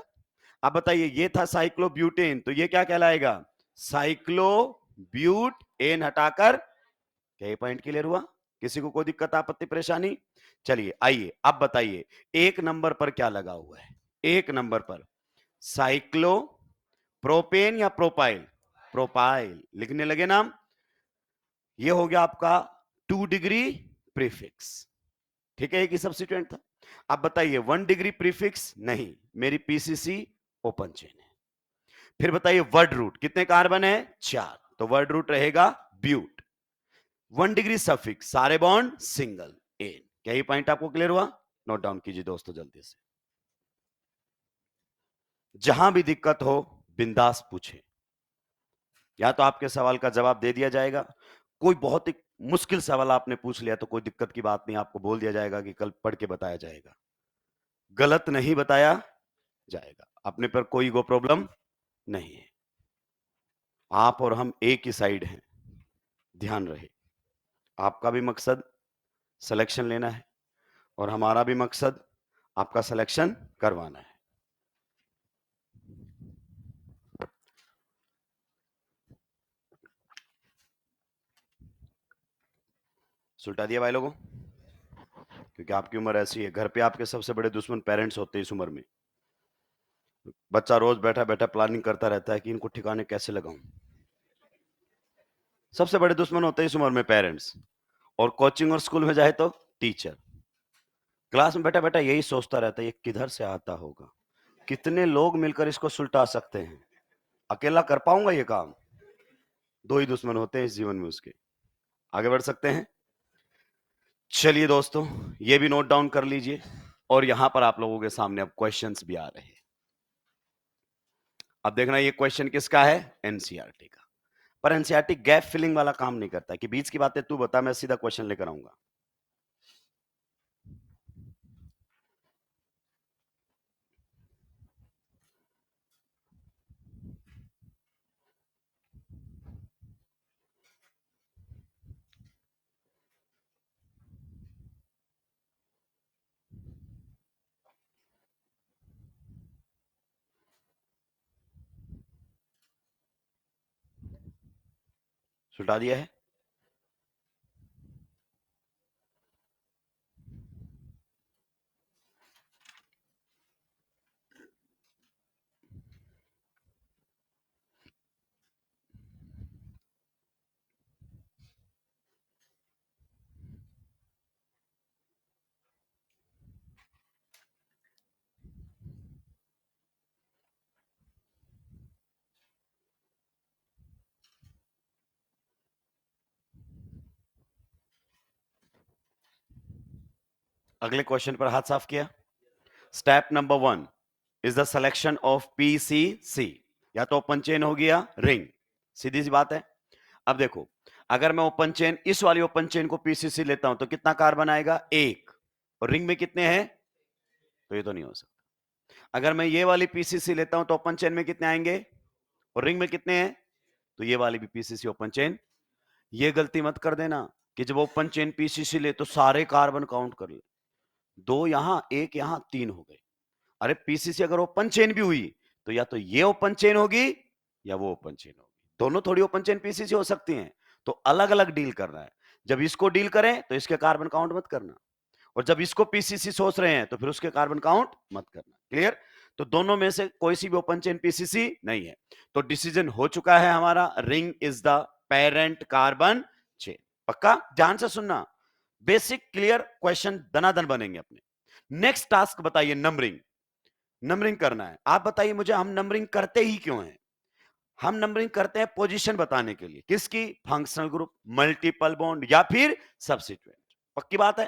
अब बताइए ये था साइक्लोब्यूटेन, तो ये क्या कहलाएगा? साइक्लोब्यूट, एन हटाकर। क्या ये पॉइंट क्लियर हुआ? किसी को कोई दिक्कत आपत्ति परेशानी? चलिए आइए अब बताइए एक नंबर पर क्या लगा हुआ है? एक नंबर पर साइक्लो प्रोपेन या प्रोपाइल? प्रोपाइल। लिखने लगे नाम। ये हो गया आपका 2 डिग्री प्रीफिक्स। ठीक है, एक ही सब्स्टिट्यूएंट था। अब बताइए 1 डिग्री प्रीफिक्स, नहीं, मेरी पीसीसी ओपन चेन है। फिर बताइए वर्ड रूट, कितने कार्बन है? 4, तो वर्ड रूट रहेगा ब्यूट। 1 डिग्री सफिक्स, सारे बॉन्ड सिंगल, एन। क्या ये पॉइंट आपको क्लियर हुआ? नोट डाउन कीजिए दोस्तों जल्दी से। जहां भी दिक्कत हो बिंदास पूछे, या तो आपके सवाल का जवाब दे दिया जाएगा, कोई बहुत ही मुश्किल सवाल आपने पूछ लिया तो कोई दिक्कत की बात नहीं, आपको बोल दिया जाएगा कि कल पढ़ के बताया जाएगा, गलत नहीं बताया जाएगा। अपने पर कोई गो प्रॉब्लम नहीं है। आप और हम एक ही साइड हैं, ध्यान रहे। आपका भी मकसद सिलेक्शन लेना है और हमारा भी मकसद आपका सिलेक्शन करवाना है। सुलटा दिया भाई लोगों, क्योंकि आपकी उम्र ऐसी है, घर पे आपके सबसे बड़े दुश्मन पेरेंट्स होते हैं इस उम्र में। बच्चा रोज बैठा बैठा प्लानिंग करता रहता है कि इनको ठिकाने कैसे लगाऊं। सबसे बड़े दुश्मन होते हैं इस उम्र में पेरेंट्स, और कोचिंग और स्कूल में जाए तो टीचर। क्लास में बैठा बैठा यही सोचता रहता है ये किधर से आता होगा, कितने लोग मिलकर इसको सुलटा सकते हैं, अकेला कर पाऊंगा ये काम? दो ही दुश्मन होते हैं इस जीवन में उसके। आगे बढ़ सकते हैं। चलिए दोस्तों, ये भी नोट डाउन कर लीजिए, और यहां पर आप लोगों के सामने अब क्वेश्चंस भी आ रहे हैं। अब देखना ये क्वेश्चन किसका है, एनसीईआरटी का। पर एनसीईआरटी गैप फिलिंग वाला काम नहीं करता कि बीच की बातें तू बता, मैं सीधा क्वेश्चन लेकर आऊंगा। सुटा दिया है। अगले क्वेश्चन पर हाथ साफ किया। Step number 1 is the selection of PCC. या तो ओपन चेन हो गया रिंग, सीधी सी बात है। अब देखो, अगर मैं ओपन चेन, इस वाली ओपन चेन को पीसीसी लेता हूं तो कितना कार्बन आएगा, एक। और रिंग में कितने हैं, तो ये तो नहीं हो सकता। अगर मैं ये वाली पीसीसी लेता हूं तो ओपन चेन में कितने आएंगे, और रिंग में कितने हैं, तो ये वाली भी पीसीसी ओपन चेन। ये गलती मत कर देना कि जब ओपन चेन पीसीसी ले तो सारे कार्बन काउंट कर ले, दो यहां एक यहां तीन हो गए। अरे पीसीसी अगर ओपन चेन भी हुई तो या तो ये ओपन चेन होगी या वो ओपन चेन होगी, दोनों थोड़ी ओपन चेन पीसीसी हो सकती हैं। तो अलग अलग डील करना है। जब इसको डील करें तो इसके कार्बन काउंट मत करना, और जब इसको पीसीसी सोच रहे हैं तो फिर उसके कार्बन काउंट मत करना। क्लियर। तो दोनों में से कोई सी भी ओपन चेन पीसीसी नहीं है। तो डिसीजन हो चुका है हमारा, ring is the parent carbon chain. पक्का ध्यान से सुनना, बेसिक क्लियर क्वेश्चन दनादन बनेंगे अपने। नेक्स्ट टास्क बताइए, नंबरिंग। नंबरिंग करना है। आप बताइए मुझे, हम नंबरिंग करते ही क्यों हैं। हम नंबरिंग करते हैं पोजीशन बताने के लिए, किसकी, फंक्शनल ग्रुप, मल्टीपल बॉन्ड या फिर सब्स्टिट्यूएंट। पक्की बात है।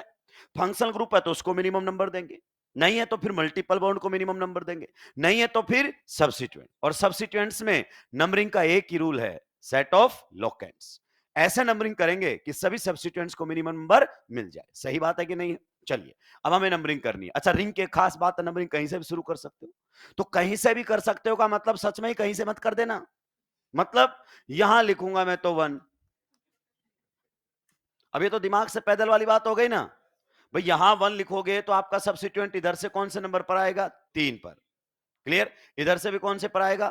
फंक्शनल ग्रुप है तो उसको मिनिमम नंबर देंगे, नहीं है तो फिर मल्टीपल बॉन्ड को मिनिमम नंबर देंगे, नहीं है तो फिर सब्स्टिट्यूएंट। और सब्स्टिट्यूएंट्स में नंबरिंग का एक ही रूल है, सेट ऑफ लोकेंट्स। ऐसे नंबरिंग करेंगे कि सभी सब्स्टिट्यूएंट्स को मिनिमम नंबर मिल जाए। सही बात है कि नहीं। चलिए, अब हमें नंबरिंग करनी है। अच्छा, रिंग की खास बात है, नंबरिंग कहीं से भी शुरू कर सकते हो। तो कहीं से भी कर सकते हो का मतलब सच में ही कहीं से मत कर देना। मतलब यहां लिखूंगा मैं तो 1। अब ये तो दिमाग से पैदल वाली बात हो गई ना। भाई यहां 1 लिखोगे तो आपका सब्स्टिट्यूएंट इधर से कौन से नंबर पर आएगा, 3 पर। क्लियर। इधर से भी कौन से पर आएगा,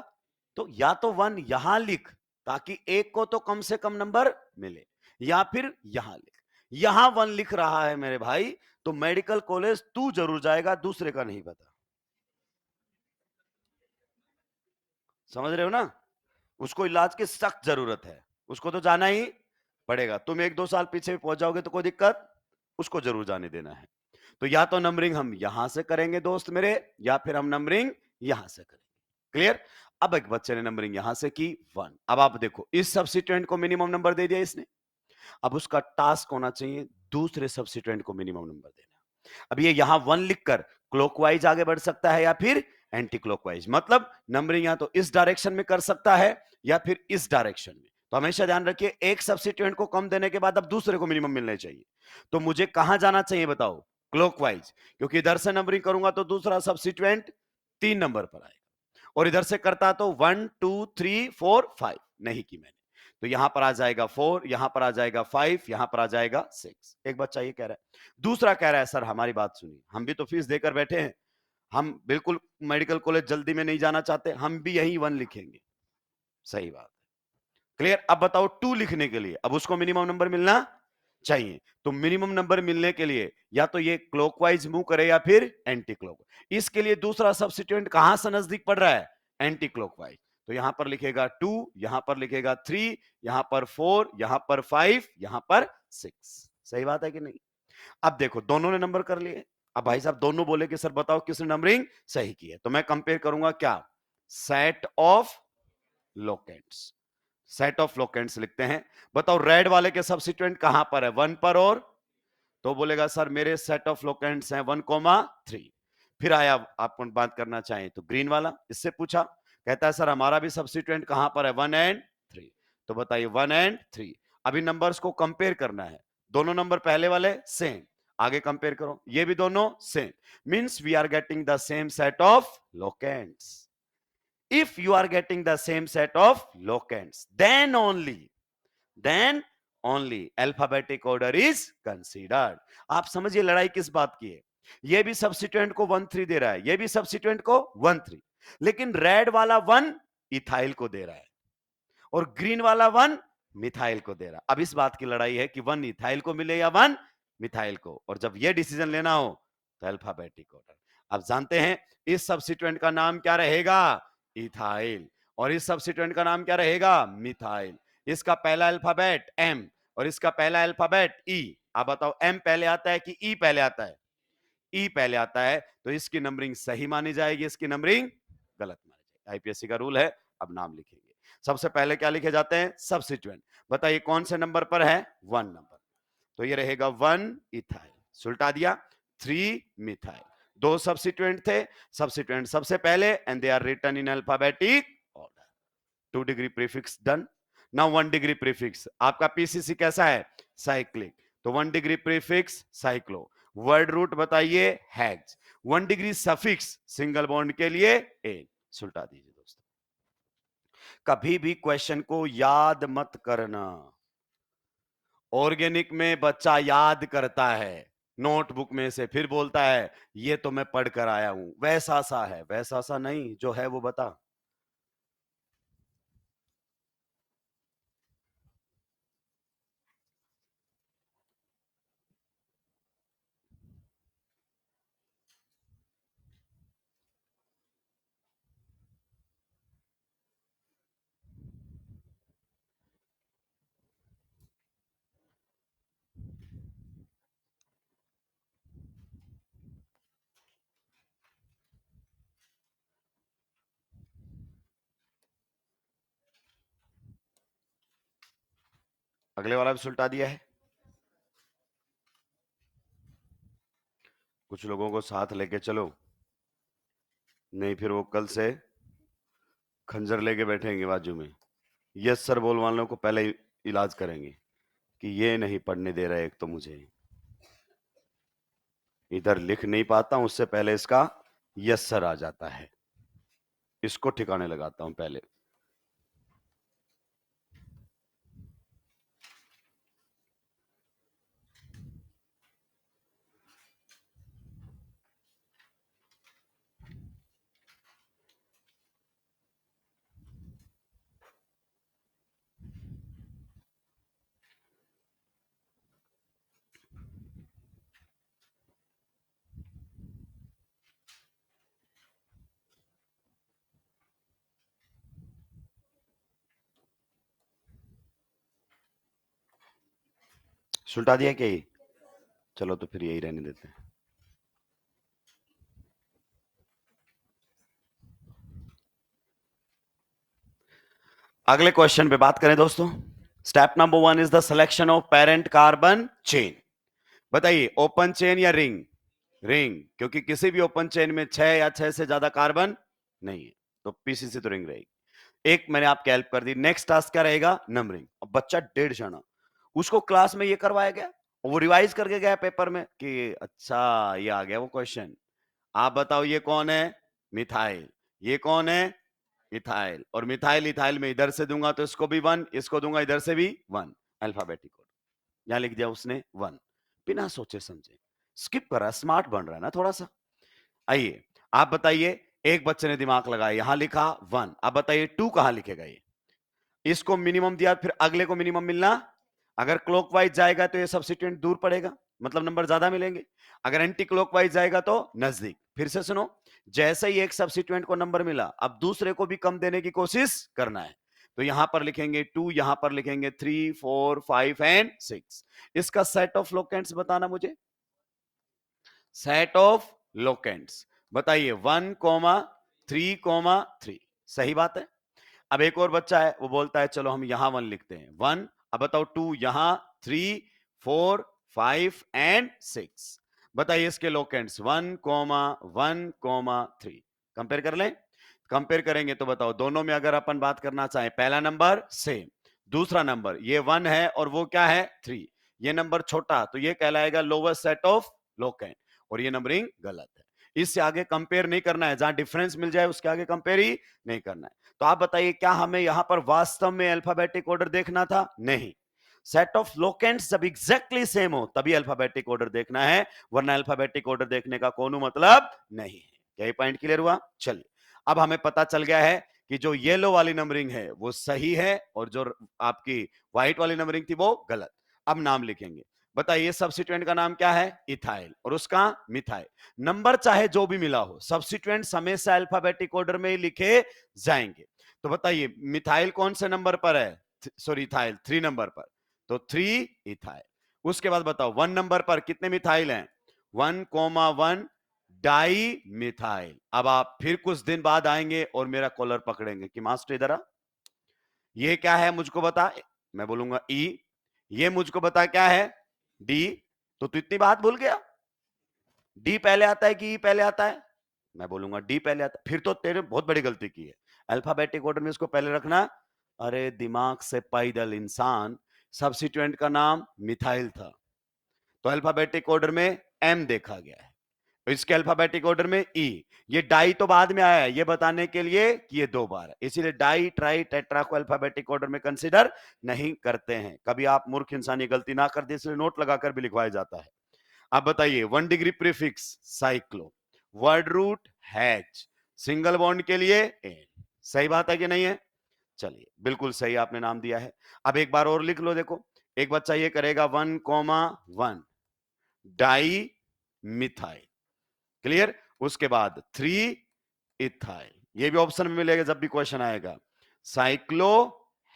तो या तो 1 यहां लिख ताकि एक को तो कम से कम नंबर मिले, या फिर यहां लिख। यहां 1 लिख रहा है मेरे भाई, तो मेडिकल कॉलेज तू जरूर जाएगा, दूसरे का नहीं पता। समझ रहे हो ना। उसको इलाज की सख्त जरूरत है, उसको तो जाना ही पड़ेगा। तुम 1-2 साल पीछे भी पहुंच जाओगे तो कोई दिक्कत, उसको जरूर जाने देना है। तो या तो नंबरिंग हम यहां से करेंगे दोस्त मेरे, या फिर हम नंबरिंग यहां से करेंगे। क्लियर। अब एक बच्चे ने नंबरिंग यहां से की 1। अब आप देखो, इस सब्स्टिट्यूएंट को मिनिमम नंबर दे दिया इसने। अब उसका टास्क होना चाहिए दूसरे सब्स्टिट्यूएंट को मिनिमम नंबर देना। अब ये यहां 1 लिखकर क्लॉकवाइज आगे बढ़ सकता है या फिर एंटी क्लॉकवाइज। मतलब नंबरिंग या तो इस डायरेक्शन में कर सकता है या फिर इस डायरेक्शन में। तो हमेशा ध्यान रखिए, एक सब्स्टिट्यूएंट को कम देने के बाद अब दूसरे को मिनिमम मिलना चाहिए। तो मुझे कहां जाना चाहिए बताओ, क्लॉकवाइज। क्योंकि इधर से नंबरिंग करूंगा तो दूसरा सब्स्टिट्यूएंट 3 नंबर पर आएगा, और इधर से करता तो 1 2 3 4 5 नहीं की मैंने। तो यहां पर आ जाएगा 4, यहां पर आ जाएगा 5, यहां पर आ जाएगा 6। एक बच्चा ये कह रहा है। दूसरा कह रहा है, सर हमारी बात सुनिए, हम भी तो फीस देकर बैठे हैं, हम बिल्कुल मेडिकल कॉलेज जल्दी में नहीं जाना चाहते, हम भी यही 1 लिखेंगे। सही बात। क्लियर। अब बताओ 2 लिखने के लिए अब उसको मिनिमम नंबर मिलना चाहिए। तो मिनिमम नंबर मिलने के लिए या तो ये क्लॉकवाइज मूव करे या फिर एंटी क्लॉकवाइज। इसके लिए दूसरा सब्स्टिट्यूएंट कहां से नजदीक पड़ रहा है, एंटी क्लॉकवाइज। तो यहां पर लिखेगा 2, यहां पर लिखेगा 3, यहां पर 4, यहां पर 5, यहां पर 6। सही बात है कि नहीं। अब देखो दोनों ने नंबर कर लिए। अब भाई साहब दोनों बोले कि सर बताओ किसने नंबरिंग सही की है, तो मैं कंपेयर करूंगा क्या, set of locants. Set of locants लिखते हैं। बताओ रेड वाले के सब्स्टिट्यूएंट कहां पर है, 1 पर, और तो बोलेगा सर मेरे सेट ऑफ लोकेंट्स हैं 1,3। फिर आया आपको बात करना चाहें तो ग्रीन वाला, इससे पूछा, कहता है सर हमारा भी सब्स्टिट्यूएंट कहां पर है, 1 और 3। तो बताइए 1 और 3। अभी नंबर्स को कंपेयर करना है, दोनों नंबर पहले वाले सेम, आगे कंपेयर करो, ये भी दोनों same, means we are getting the same set of locants. if you are getting the same set of locants, then only alphabetic order is considered। आप समझिए लड़ाई किस बात की है, ये भी सब्स्टिट्यूएंट को 1,3 दे रहा है, ये भी सब्स्टिट्यूएंट को 1,3, लेकिन रेड वाला 1 इथाइल को दे रहा है और ग्रीन वाला 1 मिथाइल को दे रहा है। अब इस बात की लड़ाई है कि 1 इथाइल को मिले या 1 मिथाइल को, और जब ये डिसीजन लेना हो तो अल्फाबेटिक ऑर्डर। अब जानते हैं इस सब्स्टिट्यूएंट का नाम क्या रहेगा, इथाइल, और इस सब्स्टिट्यूएंट का नाम क्या रहेगा, मिथाइल। इसका पहला अल्फाबेट एम और इसका पहला अल्फाबेट ई। अब बताओ एम पहले आता है कि ई पहले आता है, ई पहले आता है, तो इसकी नंबरिंग सही मानी जाएगी, इसकी नंबरिंग गलत मानी जाएगी। आईपीएससी का रूल है। अब नाम लिखेंगे, सबसे पहले क्या लिखे जाते हैं, सब्स्टिट्यूएंट। बताइए कौन से नंबर पर है, 1 नंबर, तो ये रहेगा 1 इथाइल, सुलटा दिया, 3 मिथाइल। दो सब्स्टिट्यूएंट थे, सब्स्टिट्यूएंट सबसे पहले and they are written in alphabetic order. 2 degree prefix done. Now 1 degree prefix, आपका पीसीसी कैसा है, साइक्लिक, तो 1 degree prefix cyclo. Word root बताइए hex. 1 degree suffix single bond के लिए एन, सुलटा दीजिए दोस्तों। कभी भी क्वेश्चन को याद मत करना, ऑर्गेनिक में बच्चा याद करता है नोटबुक में से, फिर बोलता है ये तो मैं पढ़ कर आया हूं, वैसा सा है, वैसा सा नहीं, जो है वो बता। अगले वाला भी सुलटा दिया है। कुछ लोगों को साथ लेके चलो, नहीं फिर वो कल से खंजर लेके बैठेंगे बाजू में, यस सर बोल वालों को पहले इलाज करेंगे कि ये नहीं पढ़ने दे रहा है, एक तो मुझे इधर लिख नहीं पाता हूं, उससे पहले इसका यस सर आ जाता है, इसको ठिकाने लगाता हूं पहले। सुलटा दिया क्या ये, चलो तो फिर यही रहने देते हैं। अगले क्वेश्चन पे बात करें दोस्तों। Step number 1 is the selection of parent carbon chain. बताइए ओपन चेन या रिंग, रिंग, क्योंकि किसी भी ओपन चेन में 6 या 6 से ज्यादा कार्बन नहीं है, तो पीसीसी तो रिंग रहेगी। एक मैंने आपकी हेल्प कर दी, नेक्स्ट टास्क क्या रहेगा, नंबरिंग। अब बच्चा 1.5 जाना, उसको क्लास में ये करवाया गया, वो रिवाइज करके गया पेपर में कि अच्छा ये आ गया वो क्वेश्चन, आप बताओ ये कौन है, मिथाइल, ये कौन है, इथाइल, और मिथाइल इथाइल में इधर से दूंगा तो इसको भी 1, इसको दूंगा इधर से भी 1, अल्फाबेटिक ऑर्डर। यहां लिख दिया उसने 1, बिना सोचे समझे, स्किप कर रहा है, स्मार्ट बन रहा है ना थोड़ा सा। आइए आप बताइए, एक बच्चे ने दिमाग लगाया, यहां लिखा 1, अब बताइए 2 कहां लिखेगा ये, इसको मिनिमम दिया, फिर अगले को मिनिमम मिलना, अगर क्लॉकवाइज जाएगा तो ये सब्स्टिट्यूएंट दूर पड़ेगा, मतलब नंबर ज्यादा मिलेंगे, अगर एंटी क्लॉकवाइज जाएगा तो नजदीक। फिर से सुनो, जैसे ही एक सब्स्टिट्यूएंट को नंबर मिला, अब दूसरे को भी कम देने की कोशिश करना है, तो यहां पर लिखेंगे 2, यहां पर लिखेंगे 3, 4, 5 एंड 6। इसका सेट ऑफ लोकेंट्स बताना मुझे, सेट ऑफ लोकेंट्स बताइए 1, 3, 3, सही बात है। अब एक और बच्चा है, वो बोलता है चलो हम यहां 1 लिखते हैं, 1। अब बताओ 2 यहां, 3, 4, 5 एंड 6। बताइए इसके लोकेंट्स 1, 1, 3। कंपेयर कर लें। कंपेयर करेंगे तो बताओ दोनों में अगर अपन बात करना चाहें, पहला नंबर सेम, दूसरा नंबर ये 1 है और वो क्या है 3, ये नंबर छोटा, तो ये कहलाएगा लोवेस्ट सेट ऑफ लोकेंट, और ये नंबरिंग गलत है। इससे आगे कंपेयर नहीं करना है, जहां डिफरेंस मिल जाए उसके आगे कंपेयर ही नहीं करना है। तो आप बताइए क्या हमें यहां पर वास्तव में अल्फाबेटिक ऑर्डर देखना था? नहीं। सेट ऑफ लोकेंट्स जब एग्जैक्टली सेम हो तभी अल्फाबेटिक ऑर्डर देखना है, वरना अल्फाबेटिक ऑर्डर देखने का कोनो मतलब नहीं है। क्या ये पॉइंट क्लियर हुआ? चलिए, अब हमें पता चल गया है कि जो येलो वाली नंबरिंग है वो सही है और जो आपकी व्हाइट वाली नंबरिंग थी वो गलत। अब नाम लिखेंगे। बताइए सब्स्टिट्यूएंट का नाम क्या है? इथाइल, और उसका मिथाइल। नंबर चाहे जो भी मिला हो, सब्स्टिट्यूएंट हमेशा अल्फाबेटिक ऑर्डर में ही लिखे जाएंगे। तो बताइए मिथाइल कौन से नंबर पर है? सॉरी, इथाइल 3 नंबर पर, तो 3 इथाइल। उसके बाद बताओ 1 नंबर पर कितने मिथाइल हैं? 1,1 डाई मिथाइल। अब आप फिर कुछ दिन बाद आएंगे और मेरा कॉलर पकड़ेंगे कि मास्टर इधर आ, ये क्या है मुझको बता। मैं बोलूंगा ई। ये मुझको बता क्या है? डी। तो तू इतनी बात भूल गया? डी पहले आता है कि ई पहले आता है? मैं बोलूंगा डी पहले आता है। फिर तो तेरे बहुत बड़ी गलती की है, अल्फाबेटिक ऑर्डर में इसको पहले रखना। अरे दिमाग से पैदल इंसान, सब्स्टिट्यूएंट का नाम मिथाइल था, तो अल्फाबेटिक ऑर्डर में एम देखा गया है, तो इसके अल्फाबेटिक ऑर्डर में ई। ये डाई तो बाद में आया है ये बताने के लिए कि ये 2 बार है, इसीलिए डाई ट्राई टेट्रा को अल्फाबेटिक ऑर्डर में कंसीडर नहीं करते हैं। कभी आप मूर्ख इंसान ये गलती ना कर दे, इसलिए नोट लगाकर भी लिखवाया जाता है। अब बताइए 1 degree prefix cyclo, word root hex, single bond के लिए एन। सही बात है कि नहीं है? चलिए बिल्कुल सही आपने नाम दिया है। अब एक बार और लिख लो, देखो एक बच्चा ये करेगा 1,1 डाई मिथाइल, क्लियर। उसके बाद 3 इथाइल, ये भी ऑप्शन में मिलेगा जब भी क्वेश्चन आएगा। साइक्लो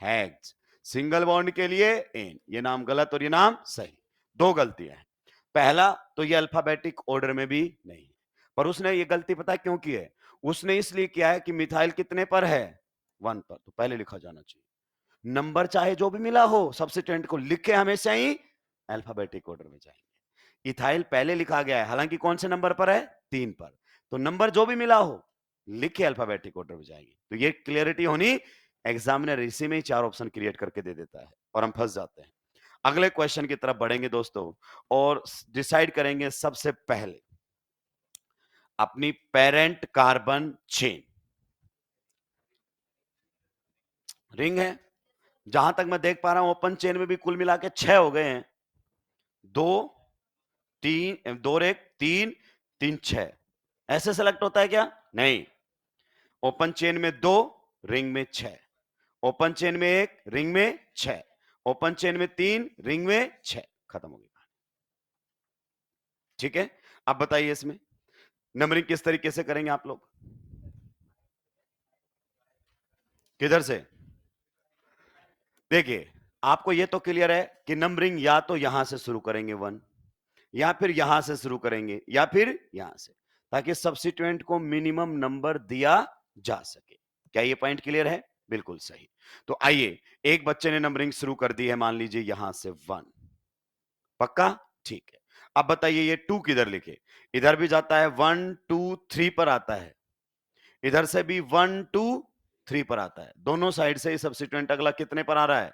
हैक्स, सिंगल बॉन्ड के लिए एन, ये नाम गलत और ये नाम सही। 2 गलतियां हैं। पहला तो ये अल्फाबेटिक ऑर्डर में भी नहीं, पर उसने ये गलती पता है क्यों की है? उसने इसलिए किया है कि मिथाइल कितने पर है? 1 पर, तो पहले लिखा जाना चाहिए। नंबर चाहे जो भी मिला हो, सब्स्टिट्यूएंट को लिखे हमेशा ही अल्फाबेटिक ऑर्डर में जाएंगे। इथाइल पहले लिखा गया है, हालांकि कौन से नंबर पर है? 3 पर, तो नंबर जो भी मिला हो लिखे अल्फाबेटिक ऑर्डर में जाएगी। तो ये क्लियरिटी होनी, एग्जामिनर इसी में ही 4 ऑप्शन क्रिएट करके दे देता है और हम फंस जाते हैं। अगले क्वेश्चन की तरफ बढ़ेंगे दोस्तों, और डिसाइड करेंगे सबसे पहले अपनी पेरेंट कार्बन चेन। रिंग है, जहां तक मैं देख पा रहा हूं ओपन चेन में भी कुल मिला के 6 हो गए हैं। 2 3 2 1 3 3 6, ऐसे सेलेक्ट होता है क्या? नहीं, ओपन चेन में 2, रिंग में 6, ओपन चेन में 1, रिंग में 6, ओपन चेन में 3, रिंग में 6, खत्म हो गया। ठीक है, अब बताइए इसमें नंबरिंग किस तरीके से करेंगे आप लोग? किधर से? देखिए, आपको ये तो क्लियर है कि नंबरिंग या तो यहां से शुरू करेंगे 1, या फिर यहां से शुरू करेंगे, या फिर यहां से, ताकि सब्स्टिट्यूएंट को मिनिमम नंबर दिया जा सके। क्या ये पॉइंट क्लियर है? बिल्कुल सही। तो आइए, एक बच्चे ने नंबरिंग शुरू कर दी है, मान लीजिए यहां से 1, पक्का? ठीक है। अब बताइए ये 2 किधर लिखे? इधर भी जाता है, 1 2 3 पर आता है, इधर से भी 1 2 3 पर आता है, दोनों साइड से सब्स्टिट्यूएंट अगला कितने पर आ रहा है?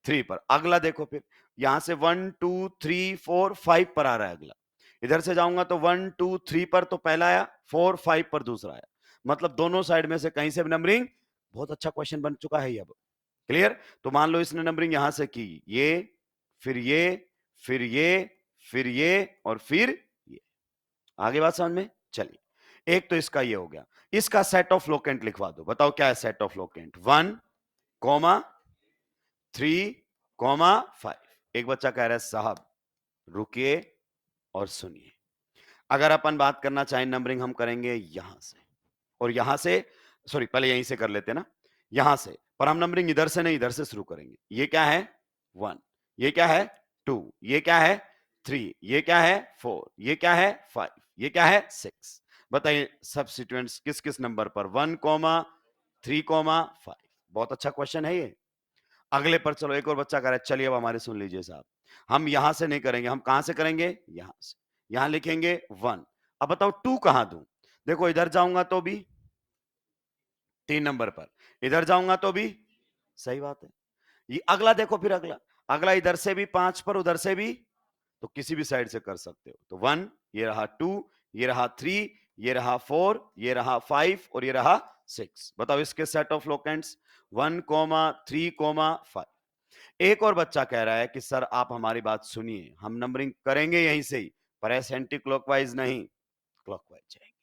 3 पर। अगला देखो फिर, यहां से 1 2 3 4 5 पर आ रहा है अगला, इधर से जाऊंगा तो 1 2 3 पर तो पहला आया, 4 5 पर दूसरा आया, मतलब दोनों साइड में से कहीं से भी नंबरिंग। बहुत अच्छा क्वेश्चन बन चुका है ये अब, क्लियर। तो मान लो इसने नंबरिंग यहां से की, ये फिर ये फिर ये फिर ये और फिर ये, आगे बात समझ में? चलिए, एक तो इसका ये हो गया। इसका सेट ऑफ लोकेंट लिखवा दो, बताओ क्या है सेट ऑफ लोकेंट? 1 3 5। एक बच्चा कह रहा है साहब रुकिए और सुनिए, अगर अपन बात करना चाहें नंबरिंग हम करेंगे यहां से और यहां से, सॉरी पहले यहीं से कर लेते ना, यहां से, पर हम नंबरिंग इधर से नहीं इधर से शुरू करेंगे। ये क्या है? 1, ये क्या है? 2, ये क्या है? 3, ये क्या है? 4, ये क्या है? 5, ये क्या है? 6। बताइए सब्स्टिट्यूएंट्स किस किस नंबर पर? 1 3 5। बहुत अच्छा क्वेश्चन है ये। अगले पर चलो, एक और बच्चा कह रहा है, चलिए अब हमारे सुन लीजिए साहब, हम यहां से नहीं करेंगे, हम कहां से करेंगे, यहां से। यहां लिखेंगे 1। अब बताओ 2 कहां दूं? देखो इधर जाऊंगा तो भी 3 नंबर पर, इधर जाऊंगा तो भी, सही बात है। ये अगला देखो, फिर अगला, अगला इधर से भी 5 पर, उधर से भी, तो किसी भी साइड से कर सकते हो। तो 1, ये रहा 2, ये रहा 3, ये रहा 4, ये रहा 5 और ये रहा 6। बताओ इसके सेट ऑफ लोकेंट्स 1, 3, 5। एक और बच्चा कह रहा है कि सर आप हमारी बात सुनिए, हम नंबरिंग करेंगे यहीं से ही, पर ऐसे एंटी क्लॉकवाइज नहीं, क्लॉकवाइज जाएंगे।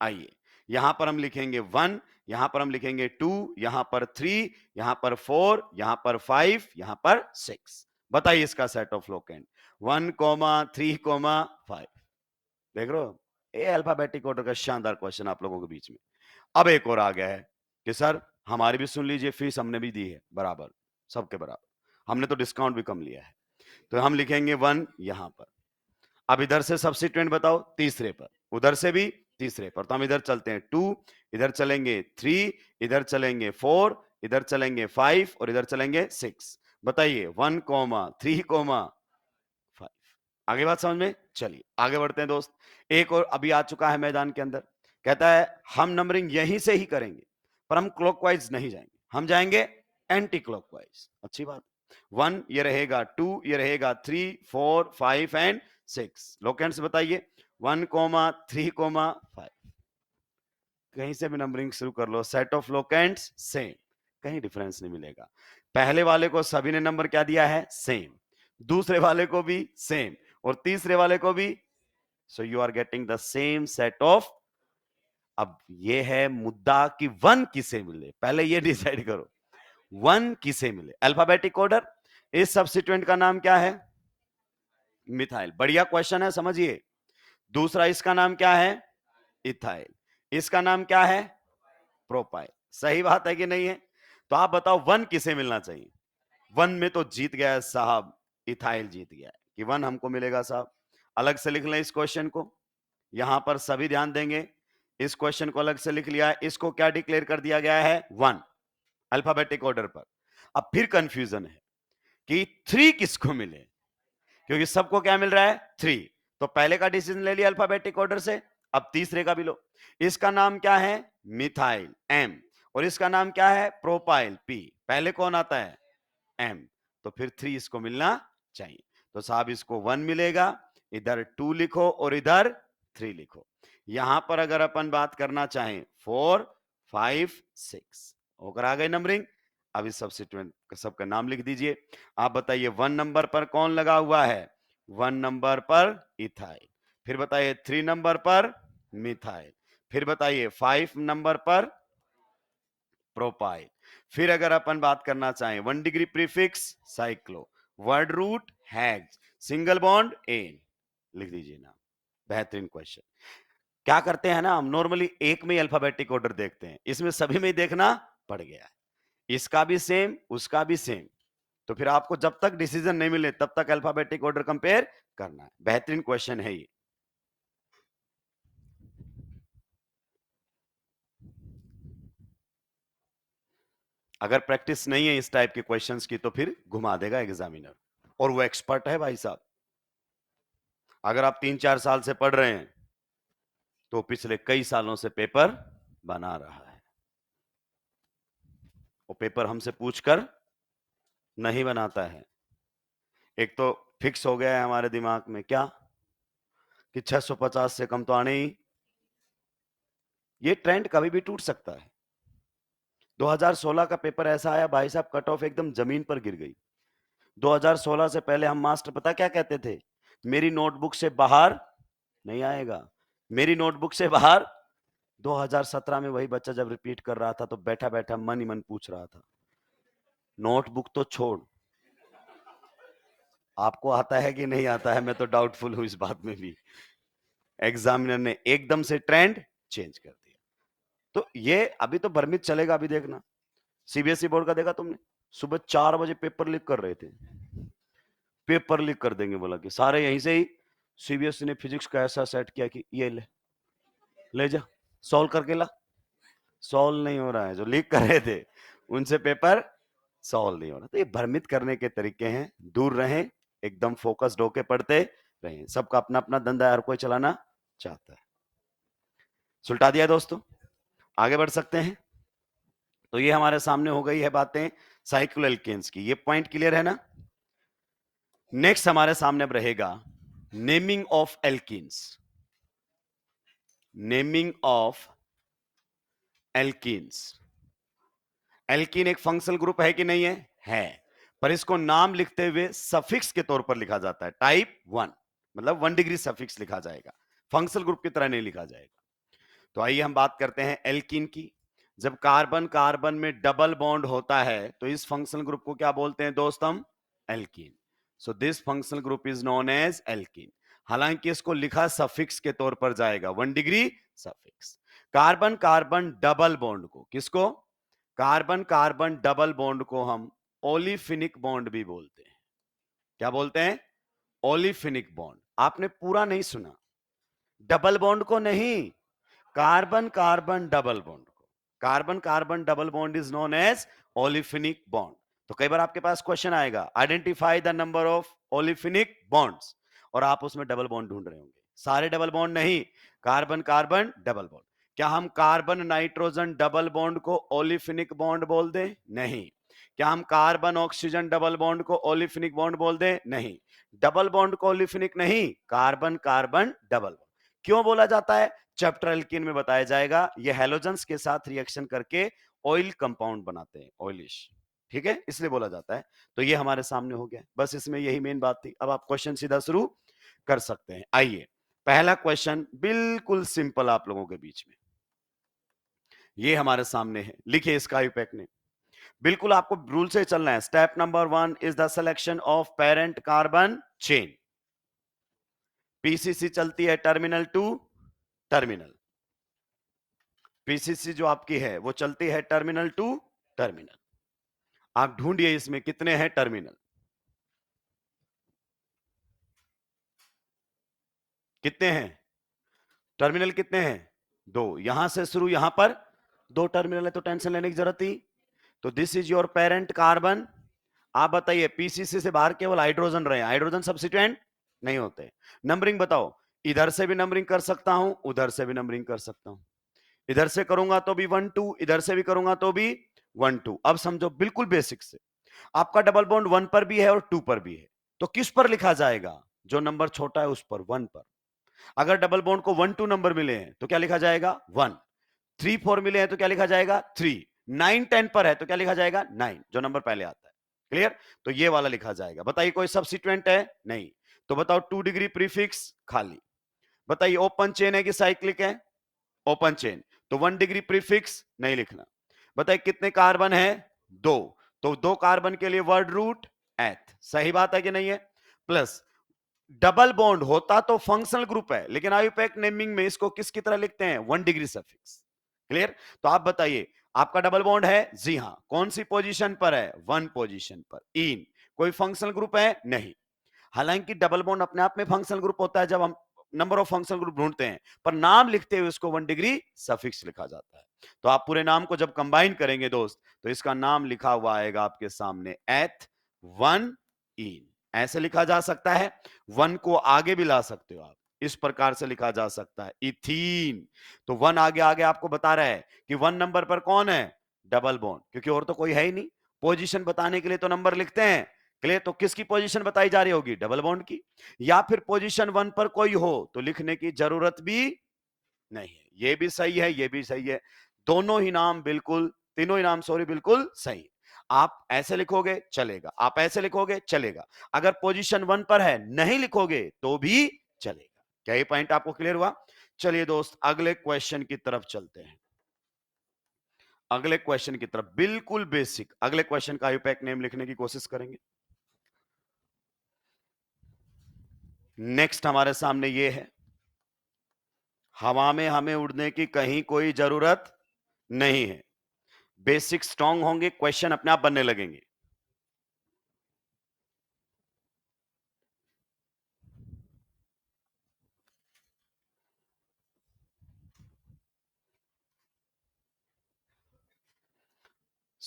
आइए, यहां पर हम लिखेंगे 1, यहां पर हम लिखेंगे 2, यहां पर 3, यहां पर 4, यहां पर 5, यहां पर 6। बताइए इसका सेट ऑफ लोकेंट 1, 3, 5। देख रहे हो, ये अल्फाबेटिक ऑर्डर का शानदार क्वेश्चन आप लोगों के बीच में। अब एक और आ गया है कि सर हमारी भी सुन लीजिए, फीस हमने भी दी है बराबर, सबके बराबर, हमने तो डिस्काउंट भी कम लिया है। तो हम लिखेंगे 1 यहां पर। अब इधर से सब्स्टिट्यूएंट बताओ, तीसरे पर, उधर से भी तीसरे पर, तो हम इधर चलते हैं 2, इधर चलेंगे 3, इधर चलेंगे 4, इधर चलेंगे 5 और इधर चलेंगे 6। बताइए 1, 3, 5। आगे बात समझ में? चलिए आगे बढ़ते हैं दोस्त। एक और अभी आ चुका है मैदान के अंदर, कहता है हम नंबरिंग यहीं से ही करेंगे, पर हम क्लॉकवाइज नहीं जाएंगे, हम जाएंगे एंटी क्लॉकवाइज। अच्छी बात। 1 ये रहेगा, 2 ये रहेगा, 3, 4, 5 एंड 6। लोकेंट्स बताइए 1, 3, 5। कहीं से भी नंबरिंग शुरू कर लो, सेट ऑफ लोकेंट्स सेम, कहीं डिफरेंस नहीं मिलेगा। पहले वाले को सभी ने नंबर क्या दिया है, सेम, दूसरे वाले को भी सेम और तीसरे वाले को भी। So you are getting the same set of. अब ये है मुद्दा कि 1 किसे मिले, पहले ये डिसाइड करो 1 किसे मिले। Alphabetic order. इस सब्स्टिट्यूएंट का नाम क्या है, मिथाइल। बढ़िया क्वेश्चन है, समझिए। दूसरा इसका नाम क्या है, इथाइल। इसका नाम क्या है, प्रोपाइल। सही बात है कि नहीं है? तो आप बताओ 1 किसे मिलना चाहिए? 1 में तो जीत गया है साहब, इथाइल जीत गया है कि 1 हमको मिलेगा साहब। अलग से लिख लें इस क्वेश्चन को, यहां पर सभी ध्यान देंगे। इस क्वेश्चन को अलग से लिख लिया है, इसको क्या डिक्लेयर कर दिया गया है, 1 अल्फाबेटिक ऑर्डर पर। अब फिर कंफ्यूजन है कि 3 किसको मिले, क्योंकि सबको क्या मिल रहा है, 3। तो पहले का डिसीजन ले लिया अल्फाबेटिक ऑर्डर से, अब तीसरे का भी लो। इसका नाम क्या है, मिथाइल, M, और इसका नाम क्या है, प्रोपाइल, P। पहले कौन आता है, M, तो फिर 3 इसको मिलना चाहिए। तो साहब इसको 1 मिलेगा, इधर 2 लिखो और इधर 3 लिखो। यहां पर अगर अपन बात करना चाहें 4, 5, 6 होकर आ गए नंबरिंग। अब इस सब्स्टिट्यूएंट सबका नाम लिख दीजिए। आप बताइए 1 नंबर पर कौन लगा हुआ है, 1 नंबर पर इथाइल। फिर बताइए 3 नंबर पर मिथाइल। फिर बताइए 5 नंबर पर प्रोपाइल। फिर अगर अपन बात करना चाहें 1 degree prefix cyclo, word root hex, single bond ane, लिख दीजिए ना। बेहतरीन क्वेश्चन। क्या करते हैं ना, हम नॉर्मली एक में ही अल्फाबेटिक ऑर्डर देखते हैं, इसमें सभी में ही देखना पड़ गया है। इसका भी सेम, उसका भी सेम, तो फिर आपको जब तक डिसीजन नहीं मिले तब तक अल्फाबेटिक ऑर्डर कंपेयर करना है। बेहतरीन क्वेश्चन है ये। अगर प्रैक्टिस नहीं है इस टाइप के क्वेश्चंस की तो फिर घुमा देगा एग्जामिनर, और वो एक्सपर्ट है भाई साहब। अगर आप 3-4 साल से पढ़ रहे हैं तो पिछले कई सालों से पेपर बना रहा है, वो पेपर हमसे पूछकर नहीं बनाता है। एक तो फिक्स हो गया है हमारे दिमाग में क्या, कि 650 से कम तो आने ही। ये ट्रेंड कभी भी टूट सकता है। 2016 का पेपर ऐसा आया भाई साहब, कट ऑफ एकदम जमीन पर गिर गई। 2016 से पहले हम मास्टर पता क्या कहते थे, मेरी नोटबुक से बाहर नहीं आएगा, मेरी नोटबुक से बाहर। 2017 में वही बच्चा जब रिपीट कर रहा था तो बैठा बैठा मन ही मन पूछ रहा था, नोटबुक तो छोड़, आपको आता है कि नहीं आता है, मैं तो डाउटफुल हूं इस बात में भी। एग्जामिनर ने एकदम से ट्रेंड चेंज कर दिया। तो ये अभी तो भ्रमित चलेगा, अभी देखना। सीबीएसई बोर्ड का देखा तुमने, सुबह 4 बजे पेपर लीक कर रहे थे, पेपर लीक कर देंगे बोला कि सारे यहीं से ही। सीबीएसई ने फिजिक्स का ऐसा सेट किया कि ये ले ले जा, सॉल्व करके ला। सॉल्व नहीं हो रहा है, जो लीक कर रहे थे उनसे पेपर सॉल्व नहीं होना। तो ये भ्रमित करने के तरीके हैं, दूर रहें, एकदम फोकस्ड होके पढ़ते रहें। सबका अपना अपना धंधा, हर कोई चलाना चाहता है। सुलटा दिया दोस्तों, आगे बढ़ सकते हैं। तो ये हमारे सामने हो गई है बातें साइक्लोएल्केन्स की, ये पॉइंट क्लियर है ना। नेक्स्ट हमारे सामने अब रहेगा naming of alkenes. Naming of alkenes. Alkene एक फंक्शनल ग्रुप है कि नहीं है? है, पर इसको नाम लिखते हुए सफिक्स के तौर पर लिखा जाता है। टाइप 1 मतलब 1 डिग्री सफिक्स लिखा जाएगा, फंक्शनल ग्रुप की तरह नहीं लिखा जाएगा। तो आइए हम बात करते हैं एल्कीन की। जब कार्बन कार्बन में डबल बॉन्ड होता है तो इस फंक्शनल ग्रुप को क्या बोलते हैं दोस्त? हम alkene. So this functional group is known as alkene. हालांकि इसको लिखा सफिक्स के तौर पर जाएगा, 1 degree suffix. Carbon carbon double bond को, किसको? कार्बन कार्बन डबल बॉन्ड को हम ओलिफिनिक बॉन्ड भी बोलते हैं। क्या बोलते हैं? Olefinic bond. आपने पूरा नहीं सुना, डबल बॉन्ड को नहीं, कार्बन कार्बन डबल बॉन्ड को। Carbon carbon double bond is known as olefinic bond. तो कई बार आपके पास क्वेश्चन आएगा, identify the number of olefinic bonds, और आप उसमें डबल बॉन्ड ढूंढ रहे होंगे। सारे डबल बॉन्ड नहीं, कार्बन कार्बन डबल बॉन्ड। क्या हम कार्बन नाइट्रोजन डबल बॉन्ड को ओलिफिनिक बॉन्ड बोल दें? नहीं। क्या हम कार्बन ऑक्सीजन डबल बॉन्ड को ओलिफिनिक बॉन्ड बोल दें? नहीं। डबल बॉन्ड को ओलिफिनिक नहीं, कार्बन कार्बन डबल बॉन्ड। क्यों बोला जाता है? चैप्टर एल्कीन में बताया जाएगा। ये हैलोजेंस के साथ रिएक्शन करके ऑयल कंपाउंड बनाते हैं, ऑयलिश, ठीक है, इसलिए बोला जाता है। तो ये हमारे सामने हो गया, बस इसमें यही मेन बात थी। अब आप क्वेश्चन सीधा शुरू कर सकते हैं। आइए, पहला क्वेश्चन बिल्कुल सिंपल आप लोगों के बीच में, ये हमारे सामने है, लिखिए इसका यूपैक ने। बिल्कुल आपको रूल से चलना है। Step number 1 is the selection of parent carbon chain. PCC चलती है टर्मिनल टू टर्मिनल। पीसीसी जो आपकी है वो चलती है टर्मिनल टू टर्मिनल। आप ढूंढिए इसमें कितने हैं टर्मिनल, कितने हैं टर्मिनल, कितने हैं? 2। यहां से शुरू, यहां पर 2 टर्मिनल है, तो टेंशन लेने की जरूरत ही। तो this is your parent carbon. आप बताइए, पीसीसी से बाहर केवल हाइड्रोजन रहे, हाइड्रोजन सब्स्टिट्यूएंट नहीं होते। नंबरिंग बताओ, इधर से भी नंबरिंग कर सकता हूं, उधर से भी नंबरिंग कर सकता हूं। इधर से करूंगा तो भी 1 2, इधर से भी करूंगा तो भी 1 2। अब समझो बिल्कुल बेसिक से, आपका डबल बॉन्ड 1 पर भी है और 2 पर भी है, तो किस पर लिखा जाएगा? जो नंबर छोटा है उस पर, 1 पर। अगर डबल बॉन्ड को 1 2 नंबर मिले हैं तो क्या लिखा जाएगा? 1। 3 4 मिले हैं तो क्या लिखा जाएगा? 3। 9 10 पर है तो क्या लिखा जाएगा? 9, जो नंबर पहले आता है। क्लियर? तो ये वाला लिखा जाएगा। बताइए कोई सब्स्टिट्यूएंट है? नहीं। तो बताओ 2 डिग्री प्रीफिक्स खाली। बताइए ओपन चेन है कि साइक्लिक है? ओपन चेन, तो 1 डिग्री प्रीफिक्स नहीं लिखना। बताइए कितने कार्बन है? 2, तो 2 कार्बन के लिए वर्ड रूट एथ। सही बात है कि नहीं है? प्लस डबल बॉन्ड होता तो फंक्शनल ग्रुप है, लेकिन आयुपैक नेमिंग में इसको किसकी तरह लिखते हैं? 1 डिग्री सफिक्स। क्लियर? तो आप बताइए, आपका डबल बॉन्ड है? जी हां। कौन सी पोजीशन पर है? 1 पोजीशन पर। इन कोई फंक्शनल ग्रुप है? नहीं। हालांकि डबल बॉन्ड अपने आप में फंक्शनल ग्रुप होता है जब हम नंबर ऑफ फंक्शनल ग्रुप ढूंढते हैं, पर नाम लिखते हुए उसको 1 डिग्री सफिक्स लिखा जाता है। तो आप पूरे नाम को जब कंबाइन करेंगे दोस्त, तो इसका नाम लिखा हुआ आएगा आपके सामने एथ 1 इन। ऐसे लिखा जा सकता है, 1 को आगे भी ला सकते हो आप, इस प्रकार से लिखा जा सकता है इथीन। तो 1 आगे आगे आपको बता रहा है कि 1 नंबर पर कौन है? डबल बॉन्ड, क्योंकि और तो कोई है ही नहीं। पोजीशन बताने के लिए तो नंबर लिखते हैं। क्लियर? तो किसकी पोजीशन बताई जा रही होगी? डबल बॉन्ड की। या फिर पोजीशन 1 पर कोई हो तो लिखने की जरूरत भी नहीं है। ये भी सही है, ये भी सही है। दोनों ही नाम बिल्कुल, तीनों ही नाम सॉरी बिल्कुल सही। आप ऐसे लिखोगे चलेगा, आप ऐसे लिखोगे चलेगा। अगर पोजीशन 1 पर है नहीं लिखोगे तो भी चलेगा। क्या ये पॉइंट आपको क्लियर हुआ? चलिए दोस्त, अगले क्वेश्चन की तरफ चलते हैं। अगले क्वेश्चन की तरफ, बिल्कुल बेसिक अगले क्वेश्चन का आयुपैक नेम लिखने की कोशिश करेंगे। नेक्स्ट हमारे सामने ये है, हवा में हमें उड़ने की कहीं कोई जरूरत नहीं है। बेसिक स्ट्रांग होंगे, क्वेश्चन अपने आप बनने लगेंगे।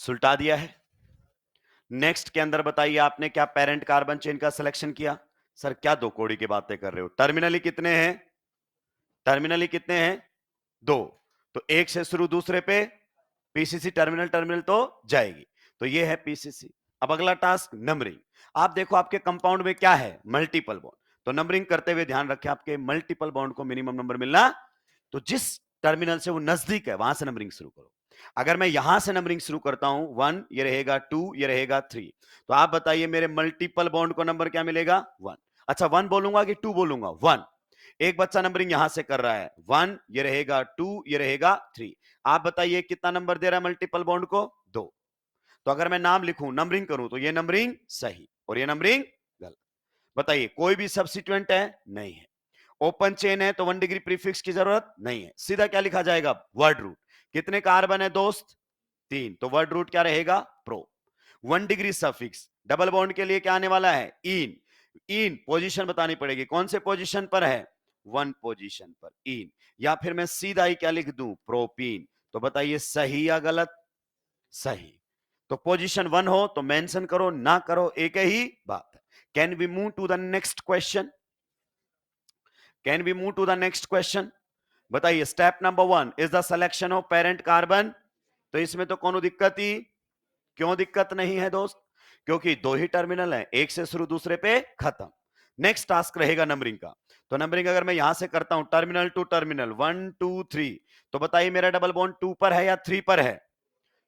सुलटा दिया है। नेक्स्ट के अंदर बताइए आपने क्या पेरेंट कार्बन चेन का सिलेक्शन किया? सर क्या दो कोड़ी की बातें कर रहे हो, टर्मिनली कितने हैं? टर्मिनली कितने हैं? दो। तो एक से शुरू दूसरे पे पीसीसी, टर्मिनल टर्मिनल तो जाएगी, तो ये है पीसीसी। अब अगला टास्क नंबरिंग। आप देखो आपके कंपाउंड में क्या है, मल्टीपल बॉन्ड, तो नंबरिंग करते हुए ध्यान रखें आपके मल्टीपल बॉन्ड को मिनिमम नंबर मिलना, तो जिस टर्मिनल से वो नजदीक है वहां से नंबरिंग शुरू करो। अगर मैं यहां से नंबरिंग शुरू करता हूं, 1 ये रहेगा, 2 ये रहेगा, 3, तो आप बताइए मेरे मल्टीपल बॉन्ड को नंबर क्या मिलेगा? 1। अच्छा 1 बोलूंगा कि 2 बोलूंगा? 1। एक बच्चा नंबरिंग यहां से कर रहा है, 1 ये रहेगा, 2 ये रहेगा, 3। आप बताइए कितना नंबर दे रहा है मल्टीपल बॉन्ड को? 2। तो अगर मैं नाम लिखूं, नंबरिंग करूं, तो ये नंबरिंग सही और ये नंबरिंग गलत। बताइए कोई भी सब्स्टिट्यूएंट है? नहीं है। ओपन चेन है तो 1 डिग्री प्रीफिक्स की जरूरत नहीं है, सीधा क्या लिखा जाएगा? Word root. कितने कार्बन है दोस्त? 3, तो वर्ड रूट क्या रहेगा? Pro. 1 degree suffix, double bond के लिए क्या आने वाला है? इन। इन पोजीशन बतानी पड़ेगी, कौन से पोजीशन पर है? 1 पोजीशन पर इन। या फिर मैं सीधा ही क्या लिख दूं? प्रोपीन। तो बताइए सही या गलत? सही। तो पोजीशन 1 हो तो मेंशन करो, ना करो एक ही बात है। Can we move to the next question? Can we move to the next question? बताइए step number 1 is the selection of parent carbon. तो इसमें तो कोनो दिक्कत ही, क्यों दिक्कत नहीं है दोस्त? क्योंकि दो ही टर्मिनल है, एक से शुरू दूसरे पे खत्म। नेक्स्ट टास्क रहेगा नंबरिंग का। तो नंबरिंग अगर मैं यहां से करता हूं, टर्मिनल टू टर्मिनल, 1 2 3, तो बताइए मेरा डबल बॉन्ड 2 पर है या 3 पर है?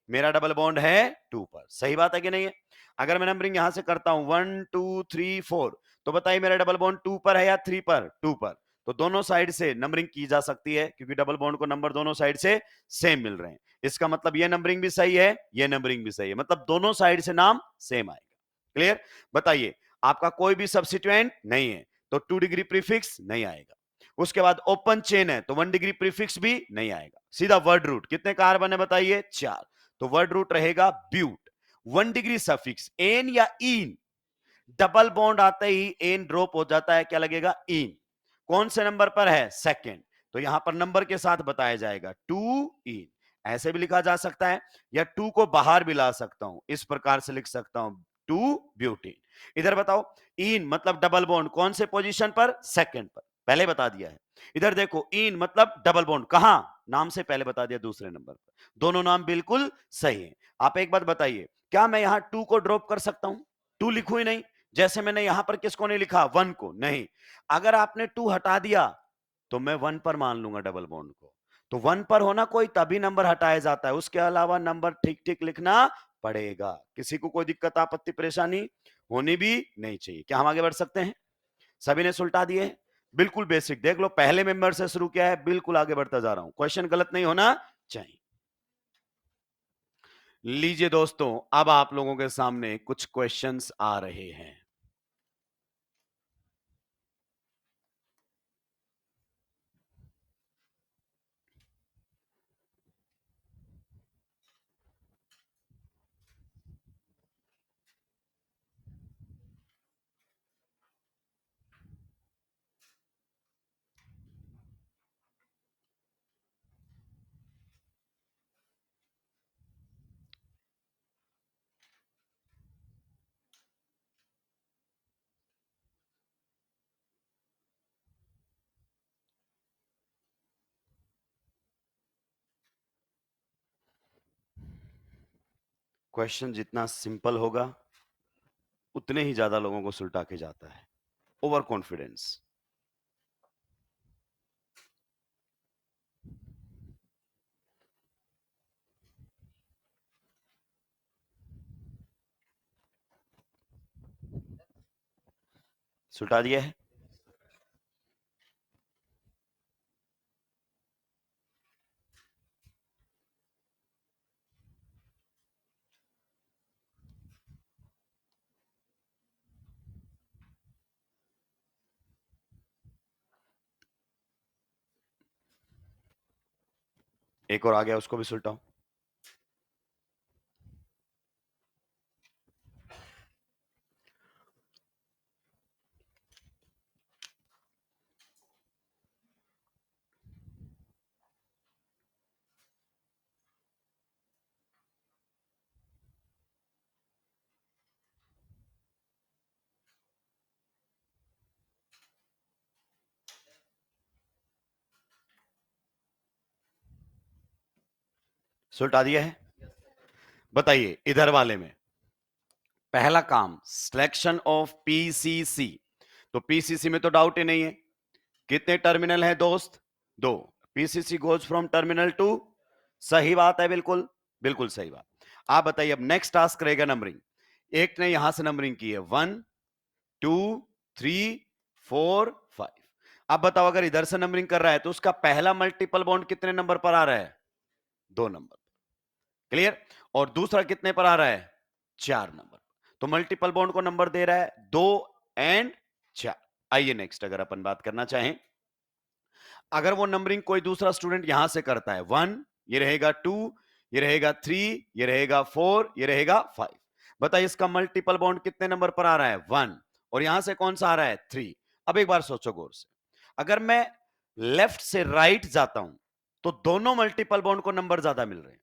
मेरा डबल बॉन्ड है 2 पर, सही बात है कि नहीं है? अगर मैं नंबरिंग यहां से करता हूं 1 2 3 4, तो बताइए मेरा डबल बॉन्ड 2 पर है या 3 पर? 2 पर। तो दोनों साइड से नंबरिंग की जा सकती है क्योंकि डबल बॉन्ड को नंबर दोनों साइड से सेम मिल रहे हैं। इसका मतलब ये नंबरिंग भी सही है, ये नंबरिंग भी सही है, मतलब दोनों साइड से नाम सेम आएगा। क्लियर? बताइए आपका कोई भी सब्स्टिट्यूएंट नहीं है तो 2 डिग्री प्रीफिक्स नहीं आएगा। उसके बाद ओपन चेन है तो 1 डिग्री प्रीफिक्स भी नहीं आएगा। सीधा वर्ड रूट, कितने कार्बन है बताइए? 4, तो वर्ड रूट रहेगा ब्यूट। 1 डिग्री सफिक्स एन या इन, डबल बॉन्ड आते ही एन ड्रॉप हो जाता है, क्या लगेगा? इन। कौन से नंबर पर है? सेकंड, तो यहां पर नंबर के साथ बताया जाएगा 2 इन। ऐसे भी लिखा जा सकता है या 2 को बाहर भी ला सकता हूं, इस प्रकार से लिख सकता हूं 2 ब्यूटीन। इधर बताओ इन मतलब डबल बॉन्ड कौन से पोजीशन पर? सेकंड पर, पहले बता दिया है। इधर देखो इन मतलब डबल बॉन्ड कहां? नाम से पहले बता दिया, दूसरे नंबर पर। दोनों नाम बिल्कुल सही है। आप एक बात बताइए, क्या मैं यहां 2 को ड्रॉप कर सकता हूं? 2 लिखू ही नहीं, जैसे मैंने यहां पर किसको नहीं लिखा? 1 को नहीं। अगर आपने 2 हटा दिया तो मैं 1 पर मान लूंगा डबल बॉन्ड को। तो 1 पर होना कोई तभी नंबर हटाया जाता है, उसके अलावा नंबर ठीक ठीक लिखना पड़ेगा। किसी को कोई दिक्कत आपत्ति परेशानी होनी भी नहीं चाहिए। क्या हम आगे बढ़ सकते हैं? सभी ने सुलटा दिए? बिल्कुल बेसिक, देख लो पहले मेंबर से शुरू किया है, बिल्कुल आगे बढ़ता जा रहा हूं, क्वेश्चन गलत नहीं होना चाहिए। लीजिए दोस्तों, अब आप लोगों के सामने कुछ क्वेश्चंस आ रहे हैं। क्वेश्चन जितना सिंपल होगा उतने ही ज्यादा लोगों को सुलटा के जाता है, ओवर कॉन्फिडेंस। सुलटा दिया है? एक और आ गया, उसको भी सुलटाओ। सुलटा दिया है। बताइए इधर वाले में पहला काम सिलेक्शन ऑफ पीसीसी, तो पीसीसी में तो डाउट ही नहीं है। कितने टर्मिनल है दोस्त? 2। PCC goes from terminal to, सही बात है, बिल्कुल बिल्कुल सही बात। आप बताइए अब नेक्स्ट टास्क रहेगा नंबरिंग। एक ने यहां से नंबरिंग की है 1 2 3 4 5। अब बताओ अगर इधर से नंबरिंग कर रहा है तो उसका पहला मल्टीपल बॉन्ड कितने नंबर पर आ रहा है? 2 नंबर। क्लियर? और दूसरा कितने पर आ रहा है? 4 नंबर। तो मल्टीपल बॉन्ड को नंबर दे रहा है 2 एंड 4। आइए नेक्स्ट अगर अपन बात करना चाहें, अगर वो नंबरिंग कोई दूसरा स्टूडेंट यहां से करता है 1, ये रहेगा 2, ये रहेगा 3, ये रहेगा 4, ये रहेगा 5। बताइए इसका मल्टीपल बॉन्ड कितने नंबर पर आ रहा है? 1। और यहां से कौन सा आ रहा है? 3। अब एक बार सोचो गौर से, अगर मैं लेफ्ट से राइट जाता हूं तो दोनों मल्टीपल बॉन्ड को नंबर ज्यादा मिल रहे हैं।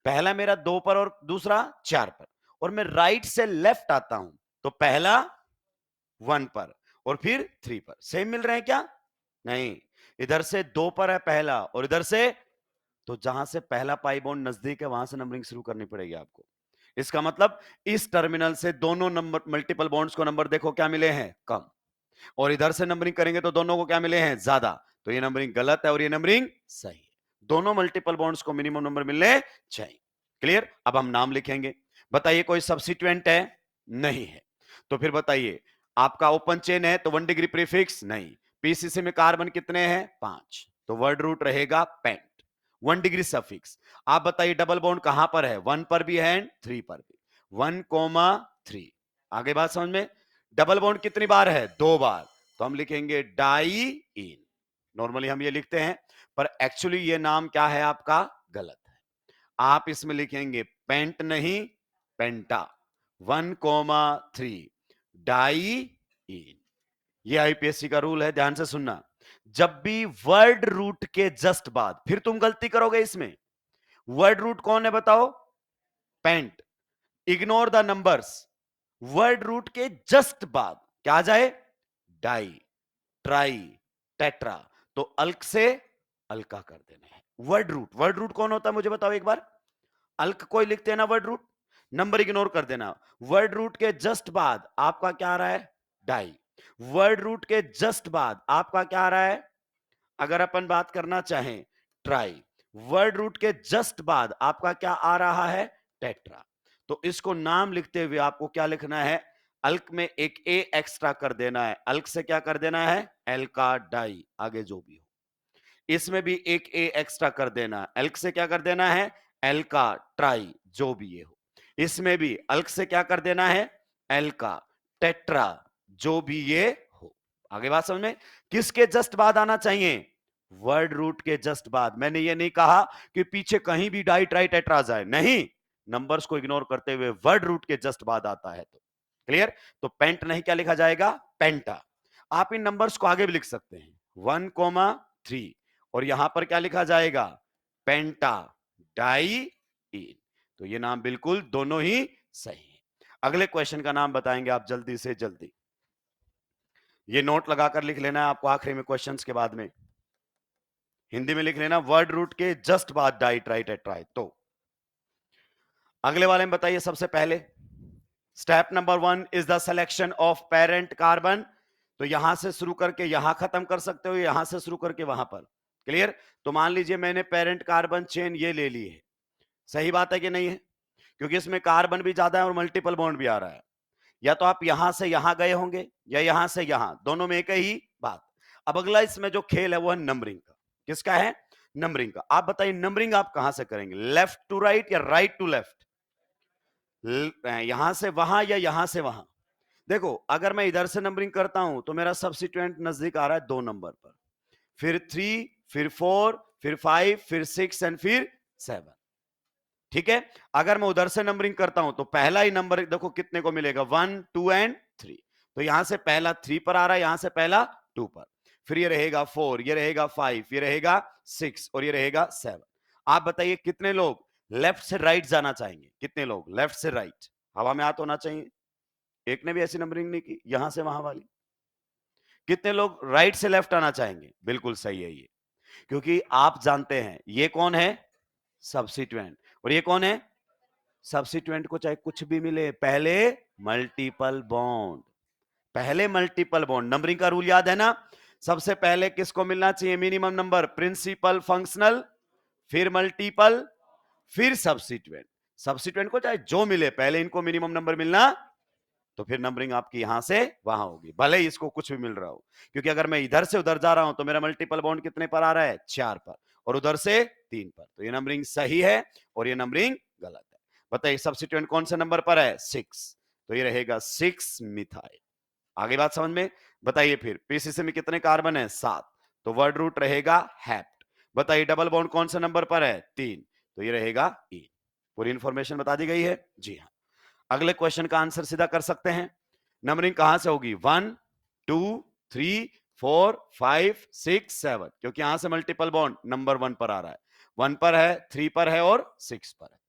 पहला मेरा 2 पर और दूसरा 4 पर। और मैं राइट से लेफ्ट आता हूं तो पहला 1 पर और फिर 3 पर। सेम मिल रहे हैं क्या? नहीं, इधर से 2 पर है पहला और इधर से, तो जहां से पहला पाई बॉन्ड नजदीक है वहां से नंबरिंग शुरू करनी पड़ेगी आपको। इसका मतलब इस टर्मिनल से दोनों नंबर मल्टीपल बॉन्ड्स को नंबर देखो क्या मिले हैं? कम। और इधर से नंबरिंग करेंगे तो दोनों को क्या मिले हैं? ज्यादा। तो ये नंबरिंग गलत है और ये नंबरिंग सही है। दोनों मल्टीपल बॉन्ड्स को मिनिमम नंबर मिलने चाहिए। क्लियर? अब हम नाम लिखेंगे। बताइए कोई सब्स्टिट्यूएंट है? नहीं है। तो फिर बताइए आपका ओपन चेन है तो 1 डिग्री प्रीफिक्स नहीं। पीसीसी में कार्बन कितने हैं? 5। तो वर्ड रूट रहेगा पेंट। 1 degree suffix. आप बताइए डबल बॉन्ड कहां पर है? 1 पर भी है एंड 3 पर भी। 1,3। आगे बात समझ में? डबल बॉन्ड कितनी बार है? 2 बार। तो हम लिखेंगे डाई इन। नॉर्मली हम ये लिखते हैं पर एक्चुअली ये नाम क्या है आपका? गलत है। आप इसमें लिखेंगे पेंट नहीं, पेंटा। 1,3 डाई इन। ये आईपीएससी का रूल है, ध्यान से सुनना। जब भी वर्ड रूट के जस्ट बाद, फिर तुम गलती करोगे इसमें। वर्ड रूट कौन है बताओ? Pent. Ignore the numbers. Word root के जस्ट बाद क्या आ जाए? Di, tri, tetra. तो अल्क से अल्का कर देना है। वर्ड रूट, वर्ड रूट कौन होता है मुझे बताओ एक बार? अल्क कोई लिखते हैं ना वर्ड रूट। नंबर इग्नोर कर देना। वर्ड रूट के जस्ट बाद आपका क्या आ रहा है? डाई। वर्ड रूट के जस्ट बाद आपका क्या आ रहा है? अगर अपन बात करना चाहें ट्राई। वर्ड रूट के जस्ट बाद आपका क्या आ रहा है? टेट्रा। तो इसको नाम लिखते हुए आपको क्या लिखना है? अल्क में एक ए एक्स्ट्रा कर देना है। अल्क से क्या कर देना है? एल्का डाई, आगे जो भी हो। इसमें भी एक ए एक्स्ट्रा कर देना है। अल्क से क्या कर देना है? एल्का ट्राई, जो भी ये हो। इसमें भी अल्क से क्या कर देना है? एल्का टेट्रा, जो भी ये हो। आगे बात समझ में? किसके जस्ट बाद आना चाहिए? वर्ड रूट के जस्ट बाद। मैंने ये नहीं कहा कि पीछे कहीं भी डाई ट्राई टेट्रा जाए, नहीं। नंबर्स को इग्नोर करते हुए वर्ड रूट के जस्ट बाद आता है तो। क्लियर? तो पेंट नहीं, क्या लिखा जाएगा? पेंटा। आप इन नंबर्स को आगे भी लिख सकते हैं 1,3 और यहां पर क्या लिखा जाएगा? पेंटा डाई इन। तो ये नाम बिल्कुल दोनों ही सही है। अगले क्वेश्चन का नाम बताएंगे आप जल्दी से जल्दी। ये नोट लगाकर लिख लेना है आपको आखिरी में क्वेश्चंस के बाद में। हिंदी में लिख लेना वर्ड रूट के जस्ट बाद डाई ट्राई टेट्राई। तो अगले वाले में बताइए सबसे पहले step number 1 is the selection of parent carbon. तो यहां से शुरू करके यहां खत्म कर सकते हो, यहां से शुरू करके वहां पर। क्लियर? तो मान लीजिए मैंने पेरेंट कार्बन चेन ये ले ली है। सही बात है कि नहीं है? क्योंकि इसमें कार्बन भी ज्यादा है और मल्टीपल बॉन्ड भी आ रहा है। या तो आप यहां से यहां गए होंगे या यहां से यहां, दोनों में एक ही बात। अब अगला इसमें जो खेल है वो है नंबरिंग का। किसका है? नंबरिंग का। आप बताइए नंबरिंग आप कहां से करेंगे? लेफ्ट टू राइट या राइट टू लेफ्ट? यहां से वहां या यहां से वहां? देखो अगर मैं इधर से नंबरिंग करता हूं तो मेरा सब्स्टिट्यूएंट नजदीक आ रहा है 2 नंबर पर, फिर 3, फिर 4, फिर 5, फिर 6 एंड फिर 7। ठीक है? अगर मैं उधर से नंबरिंग करता हूं तो पहला ही नंबर देखो कितने को मिलेगा? 1, 2 एंड 3। तो यहां से पहला 3 पर आ रहा है, यहां से पहला 2 पर, फिर ये रहेगा 4, ये रहेगा 5, ये रहेगा 6 और ये रहेगा 7। आप बताइए कितने लोग लेफ्ट से राइट जाना चाहेंगे? कितने लोग लेफ्ट से राइट? हवा में हाथ होना चाहिए। एक ने भी ऐसी नंबरिंग नहीं की यहां से वहां वाली। कितने लोग राइट से लेफ्ट आना चाहेंगे? बिल्कुल सही है ये। क्योंकि आप जानते हैं ये कौन है? सब्स्टिट्यूएंट। और ये कौन है? सब्स्टिट्यूएंट को चाहे कुछ भी मिले, पहले मल्टीपल बॉन्ड, पहले मल्टीपल बॉन्ड। नंबरिंग का रूल याद है ना? सबसे पहले किसको मिलना चाहिए मिनिमम नंबर? प्रिंसिपल, फंक्शनल, फिर मल्टीपल, फिर सब्स्टिट्यूएंट। सब्स्टिट्यूएंट को चाहे जो मिले, पहले इनको मिनिमम नंबर मिलना, तो फिर नंबरिंग आपकी यहां से वहां होगी, भले ही इसको कुछ भी मिल रहा हो। क्योंकि अगर मैं इधर से उधर जा रहा हूं तो मेरा मल्टीपल बॉन्ड कितने पर आ रहा है? 4 पर, और उधर से 3 पर। तो ये नंबरिंग सही है और ये नंबरिंग गलत है। बताइए सब्स्टिट्यूएंट कौन से नंबर पर है? 6। तो ये रहेगा 6 मिथाइल। आगे बात समझ में? बताइए फिर पीसीसी में कितने कार्बन है? 7। तो वर्ड रूट रहेगा हैप्ट। बताइए डबल बॉन्ड कौन से नंबर पर है? 3। तो ये रहेगा ई। पूरी इंफॉर्मेशन बता दी गई है? जी हाँ। अगले क्वेश्चन का आंसर सीधा कर सकते हैं। नंबरिंग कहां से होगी? 1 2 3 4 5 6 7, क्योंकि यहां से मल्टीपल बॉन्ड नंबर 1 पर आ रहा है। 1 पर है, 3 पर है और 6 पर है।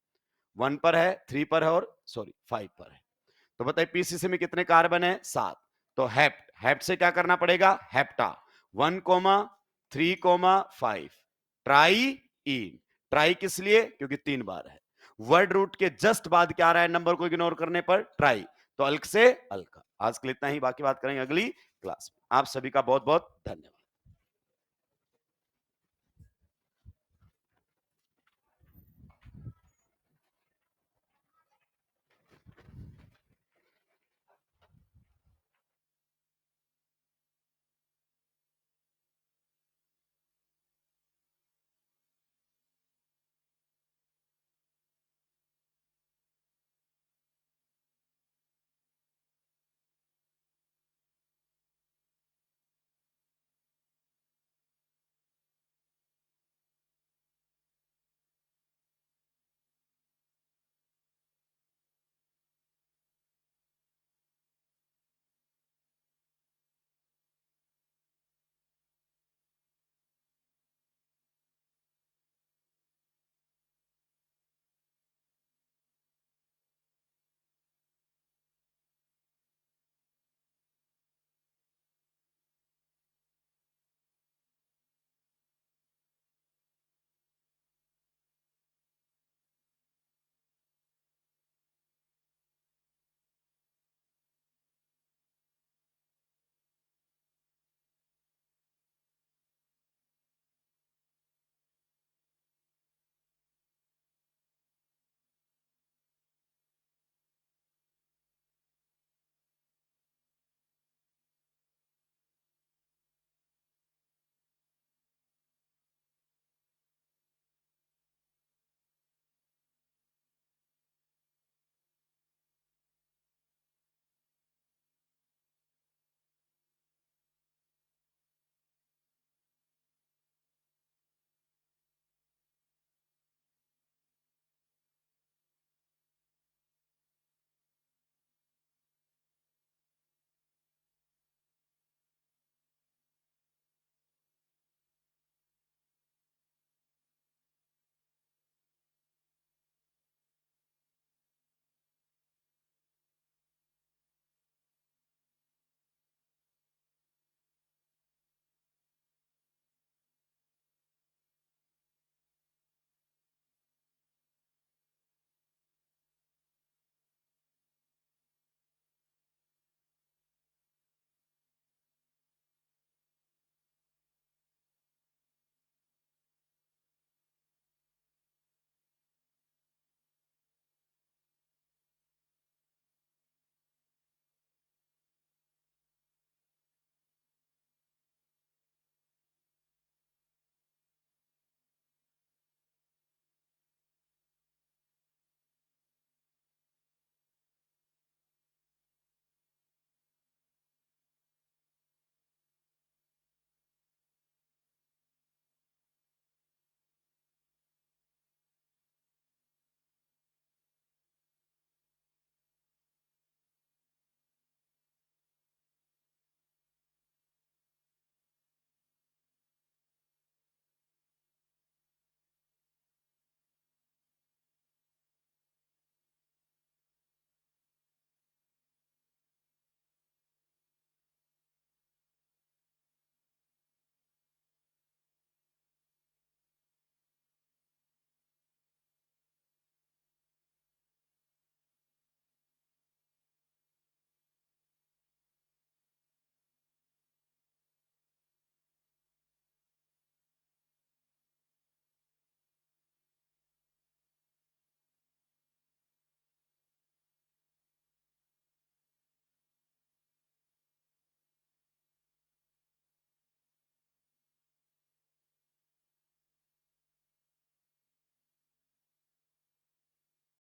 1 पर है, 3 पर है और 5 पर है। तो बताइए पीसीसी में कितने कार्बन है? 7। तो हेप्ट, हेप्ट से क्या करना पड़ेगा? Hepta 1 3 5 try in. ट्राई किस लिए? क्योंकि 3 बार है। वर्ड रूट के जस्ट बाद क्या आ रहा है नंबर को इग्नोर करने पर? ट्राई। तो अल्क से अल्का। आज के लिए इतना ही, बाकी बात करेंगे अगली क्लास में। आप सभी का बहुत बहुत धन्यवाद।